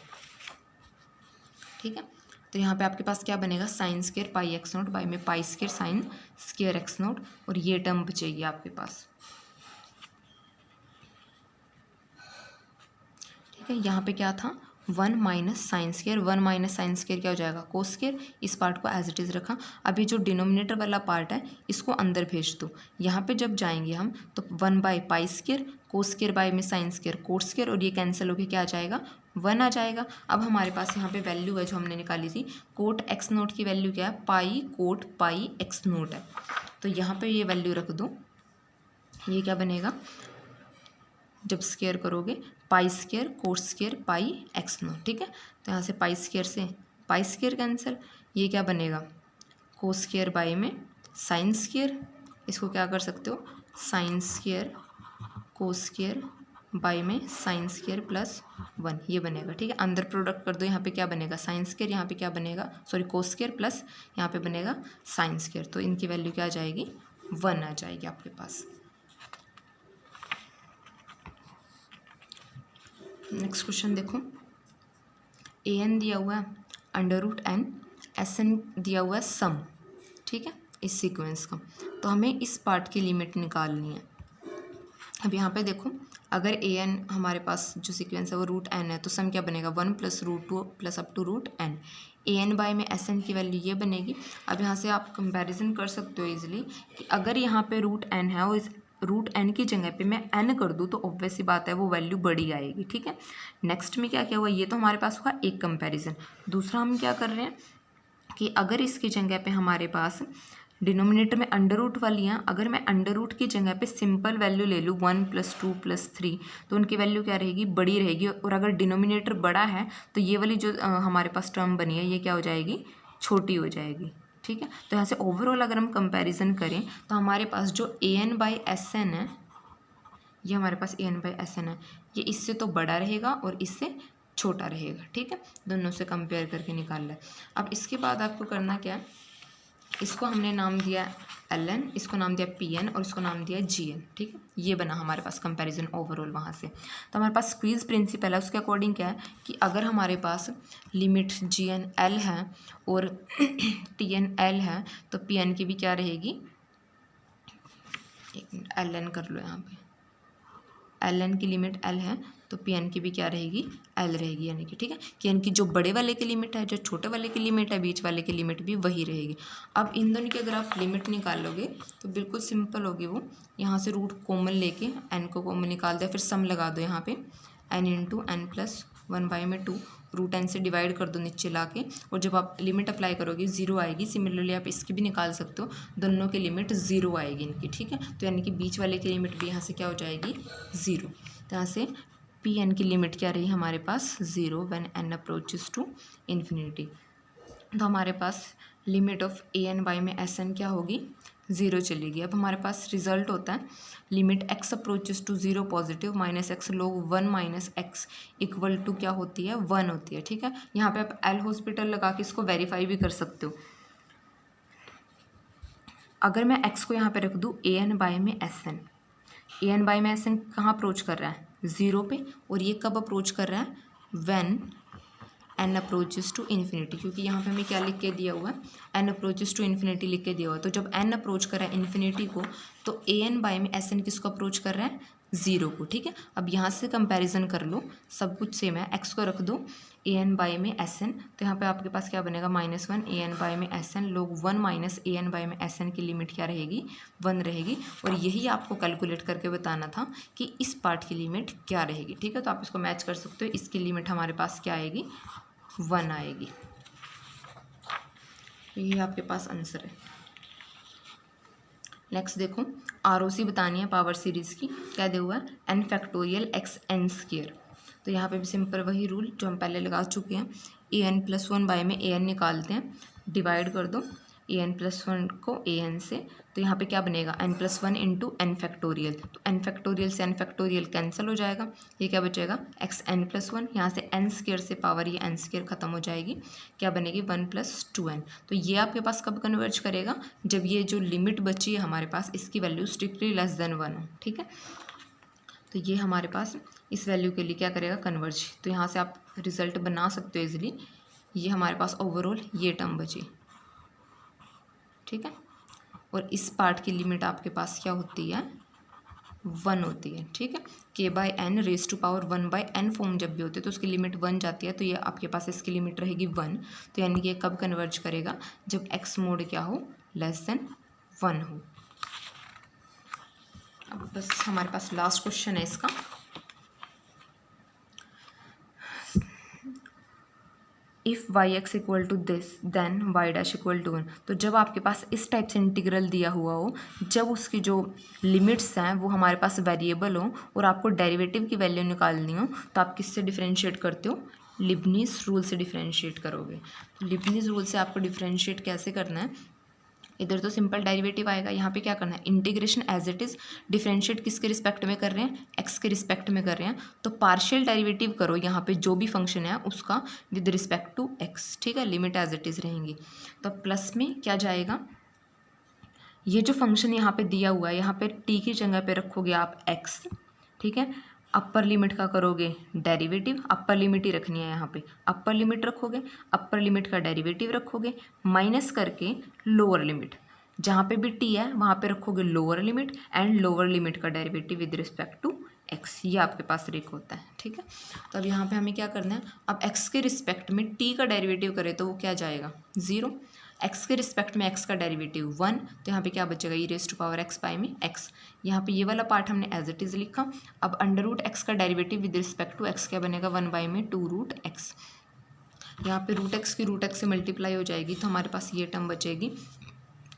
S1: ठीक है, तो यहाँ पे आपके पास क्या बनेगा, sine square pi X naught by में pi square sine square X naught, और ये टर्म बचेगी आपके पास। ठीक है, यहाँ पे क्या था 1 minus sine square, 1 minus sine square क्या हो जाएगा कोस स्क्वायर। इस पार्ट को एज इट इज़ रखा। अभी जो डिनोमिनेटर वाला पार्ट है इसको अंदर भेज दो। यहाँ पे जब जाएंगे हम तो 1 by pi square, cos square by में साइन स्क्वायर कोट स्क्वायर, और ये कैंसिल होकर क्या आ जाएगा 1 आ जाएगा। अब हमारे पास यहाँ पे वैल्यू है जो हमने निकाली थी, कोट एक्स नोट की वैल्यू क्या है, पाई कोट पाई एक्स नोट है। तो यहाँ पे ये वैल्यू रख दो। ये क्या बनेगा, जब स्क्वायर करोगे pi square coat square pi X note. ठीक है, तो यहाँ से पाई स्क्वायर से पाई स्क्वायर कैंसिल, ये क्या बनेगा कोस स्क्वायर बाई में साइन स्क्वायर, इसको क्या कर सकते हो sine square cos square by में साइन स्क्वायर प्लस 1, ये बनेगा। ठीक है, अंदर प्रोडक्ट कर दो, यहाँ पे क्या बनेगा साइन स्क्वायर, यहाँ पे क्या बनेगा सॉरी कोस स्क्वायर प्लस यहाँ पे बनेगा साइन स्क्वायर, तो इनकी वैल्यू क्या आ जाएगी 1 आ जाएगी आपके पास। नेक्स्ट क्वेश्चन देखो, ए एन दिया हुआ है under root N, S N दिया हुआ है सम। ठीक है, इस सीक्वेंस का, तो हमें इस पार्ट की लिमिट निकालनी है। अब यहाँ पे देखो, अगर ए एन हमारे पास जो सीक्वेंस है वो रूट एन है तो सम क्या बनेगा 1 plus root 2 plus up to root N. A N by में एस एन की वैल्यू ये बनेगी। अब यहाँ से आप कंपैरिजन कर सकते हो इजीली कि अगर यहाँ पे रूट एन है और इस रूट एन की जगह पे मैं एन कर दूँ तो ऑब्वियस सी बात है वो वैल्यू बड़ी आएगी। ठीक है, नेक्स्ट में क्या क्या हुआ, ये तो हमारे पास हुआ एक कंपैरिजन। दूसरा हम क्या कर रहे हैं कि अगर इसकी जगह पे हमारे पास डिनोमिनेटर में अंडर रूट वाली हैं, अगर मैं अंडर रूट की जगह पे सिंपल वैल्यू ले लूँ 1 + 2 + 3 तो उनकी वैल्यू क्या रहेगी बड़ी रहेगी, और अगर डिनोमिनेटर बड़ा है तो ये वाली जो हमारे पास टर्म बनी है ये क्या हो जाएगी छोटी हो जाएगी। ठीक है, तो यहाँ से ओवरऑल अगर हम कंपैरिजन करें तो हमारे पास जो ए एन बाई एस एन है, ये हमारे पास ए एन बाई एस एन है, ये इससे तो बड़ा रहेगा और इससे छोटा रहेगा। ठीक है, दोनों से कंपेयर करके निकालना है। अब इसके बाद आपको करना क्या है, इसको हमने नाम दिया एल एन, इसको नाम दिया पी एन और इसको नाम दिया जी एन। ठीक है, ये बना हमारे पास कंपैरिजन ओवरऑल वहाँ से। तो हमारे पास स्क्वीज़ प्रिंसिपल है, उसके अकॉर्डिंग क्या है कि अगर हमारे पास लिमिट जी एन एल है और टी एन एल है तो पी एन की भी क्या रहेगी, एक मिनट एल एन कर लो, यहाँ पे एल एन की लिमिट एल है तो पी एन की भी क्या रहेगी, एल रहेगी, यानी कि ठीक है कि एन की जो बड़े वाले की लिमिट है, जो छोटे वाले की लिमिट है, बीच वाले की लिमिट भी वही रहेगी। अब इन दोनों की अगर आप लिमिट निकालोगे तो बिल्कुल सिंपल होगी वो, यहाँ से रूट कॉमन लेके एन को कॉमन निकाल दे, फिर सम लगा दो यहाँ पे N into N plus 1/2 root N से डिवाइड कर दो नीचे ला के, और जब आप लिमिट अप्लाई करोगे ज़ीरो आएगी। सिमिलरली आप इसकी भी निकाल सकते हो, दोनों की लिमिट ज़ीरो आएगी इनकी, ठीक है। तो यानी कि बीच वाले की लिमिट भी यहाँ से क्या हो जाएगी, ज़ीरो। तो यहाँ से पी एन की लिमिट क्या रही हमारे पास, zero when N approaches to infinity. तो हमारे पास limit of A N Y में एस एन क्या होगी, ज़ीरो चलेगी। अब हमारे पास रिजल्ट होता है limit X approaches to zero positive minus X log 1 minus x equal to क्या होती है, 1 होती है, ठीक है। यहाँ पे आप एल हॉस्पिटल लगा के इसको वेरीफाई भी कर सकते हो। अगर मैं एक्स को यहाँ पे रख दूँ ए एन बाई में S N, A N by में एस एन कहाँ अप्रोच कर रहा है, ज़ीरो पे, और ये कब अप्रोच कर रहा है, when N approaches to infinity, क्योंकि यहाँ पे हमें क्या लिख के दिया हुआ है, एन अप्रोचेस टू इन्फिनिटी लिख के दिया हुआ है। तो जब एन अप्रोच कर रहा है इन्फिनिटी को तो ए एन बाई में एस एन किसको अप्रोच कर रहा है, ज़ीरो को, ठीक है। अब यहाँ से कंपैरिजन कर लो, सब कुछ सेम है, एक्स को रख दो ए एन बाई में एस एन, तो यहाँ पे आपके पास क्या बनेगा, -1 ए एन बाई में एस एन लोग 1 माइनस ए एन बाई में एस एन की लिमिट क्या रहेगी, 1 रहेगी। और यही आपको कैलकुलेट करके बताना था कि इस पार्ट की लिमिट क्या रहेगी, ठीक है। तो आप इसको मैच कर सकते हो, इसकी लिमिट हमारे पास क्या आएगी, 1 आएगी। ये आपके पास आंसर है। नेक्स्ट देखो, आरओसी बतानी है पावर सीरीज़ की, क्या दिया हुआ है, N factorial X N square. तो यहाँ पे भी सिंपल वही रूल जो हम पहले लगा चुके हैं, ए एन प्लस 1 बाय में ए एन निकालते हैं, डिवाइड कर दो ए एन प्लस 1 को ए एन से, तो यहाँ पे क्या बनेगा, N plus 1 into N factorial. तो एन फैक्टोरियल से एन फैक्टोरियल कैंसिल हो जाएगा, ये क्या बचेगा, एक्स एन प्लस 1, यहाँ से एन स्क्वायर से पावर ये एन स्क्वायर खत्म हो जाएगी, क्या बनेगी 1 + 2n। तो ये आपके पास कब कन्वर्ज करेगा, जब ये जो लिमिट बची है हमारे पास इसकी वैल्यू स्ट्रिक्टली लेस देन 1 हो, ठीक है। तो ये हमारे पास इस वैल्यू के लिए क्या करेगा, कन्वर्ज। तो यहाँ से आप रिजल्ट बना सकते हो इजीली। ये हमारे पास ओवरऑल ये टर्म बची, ठीक है। और इस पार्ट की लिमिट आपके पास क्या होती है, 1 होती है, ठीक है। k/n raise to power 1/n form जब भी होती है तो उसकी लिमिट 1 जाती है, तो ये आपके पास इसकी लिमिट रहेगी 1। तो यानी कि ये कब कन्वर्ज करेगा, जब x मोड क्या हो, लेस देन 1 हो। अब बस हमारे पास लास्ट क्वेश्चन है इसका, if y x equal to this then y dash equal to 1। तो जब आपके पास इस टाइप से इंटीग्रल दिया हुआ हो, जब उसकी जो लिमिट्स हैं वो हमारे पास वेरिएबल हो और आपको डेरिवेटिव की वैल्यू निकालनी हो, तो आप किससे डिफरेंशिएट करते हो, लिबनीज़ रूल से डिफरेंशिएट करोगे। तो लिबनीज़ रूल से आपको डिफरेंशिएट कैसे करना है, इधर तो सिंपल डेरिवेटिव आएगा, यहाँ पे क्या करना है, integration as it is, differentiate किसके रिस्पेक्ट में कर रहे हैं, एक्स के रिस्पेक्ट में कर रहे हैं, तो पार्शियल डेरिवेटिव करो यहाँ पे जो भी फंक्शन है उसका विद रिस्पेक्ट टू एक्स, ठीक है। लिमिट एज इट इज़ रहेंगी, तो प्लस में क्या जाएगा, ये जो फंक्शन यहाँ पे दिया हुआ है, यहाँ पे टी की जगह पे रखोगे आप एक्स, ठीक है। अपर लिमिट का करोगे डेरिवेटिव, अपर लिमिट ही रखनी है यहाँ पे, अपर लिमिट रखोगे, अपर लिमिट का डेरिवेटिव रखोगे, माइनस करके लोअर लिमिट, जहाँ पे भी टी है वहाँ पे रखोगे lower limit and lower limit का derivative with respect to X, ये आपके पास रेक होता है, ठीक है। तो अब यहाँ पे हमें क्या करना है, अब एक्स के रिस्पेक्ट में टी का डेरिवेटिव करें तो वो क्या जाएगा, 0, एक्स के रिस्पेक्ट में एक्स का डेरिवेटिव 1, तो यहाँ पे क्या बचेगा, E raise to power X by में एक्स। यहाँ पे ये वाला पार्ट हमने एज इट इज़ लिखा। अब अंडर रूट एक्स का derivative with respect to x क्या बनेगा, 1/2√x। यहाँ पे √x की √x से मल्टीप्लाई हो जाएगी, तो हमारे पास ये टर्म बचेगी।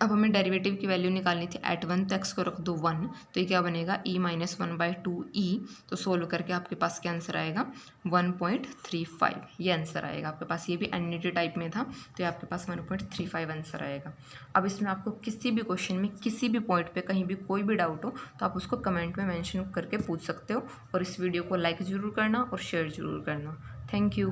S1: अब हमें डेरिवेटिव की वैल्यू निकालनी थी एट 1, तो एक्स को रख दो 1, तो ये क्या बनेगा, e - 1/2e। तो सोल्व करके आपके पास क्या आंसर आएगा, 1.35, ये आंसर आएगा आपके पास। ये भी एनईटी टाइप में था, तो ये आपके पास 1.35 आंसर आएगा। अब इसमें आपको किसी भी क्वेश्चन में किसी भी पॉइंट पे कहीं भी कोई भी डाउट हो तो आप उसको कमेंट में मेंशन करके पूछ सकते हो। और इस वीडियो को लाइक ज़रूर करना और शेयर ज़रूर करना। Thank you.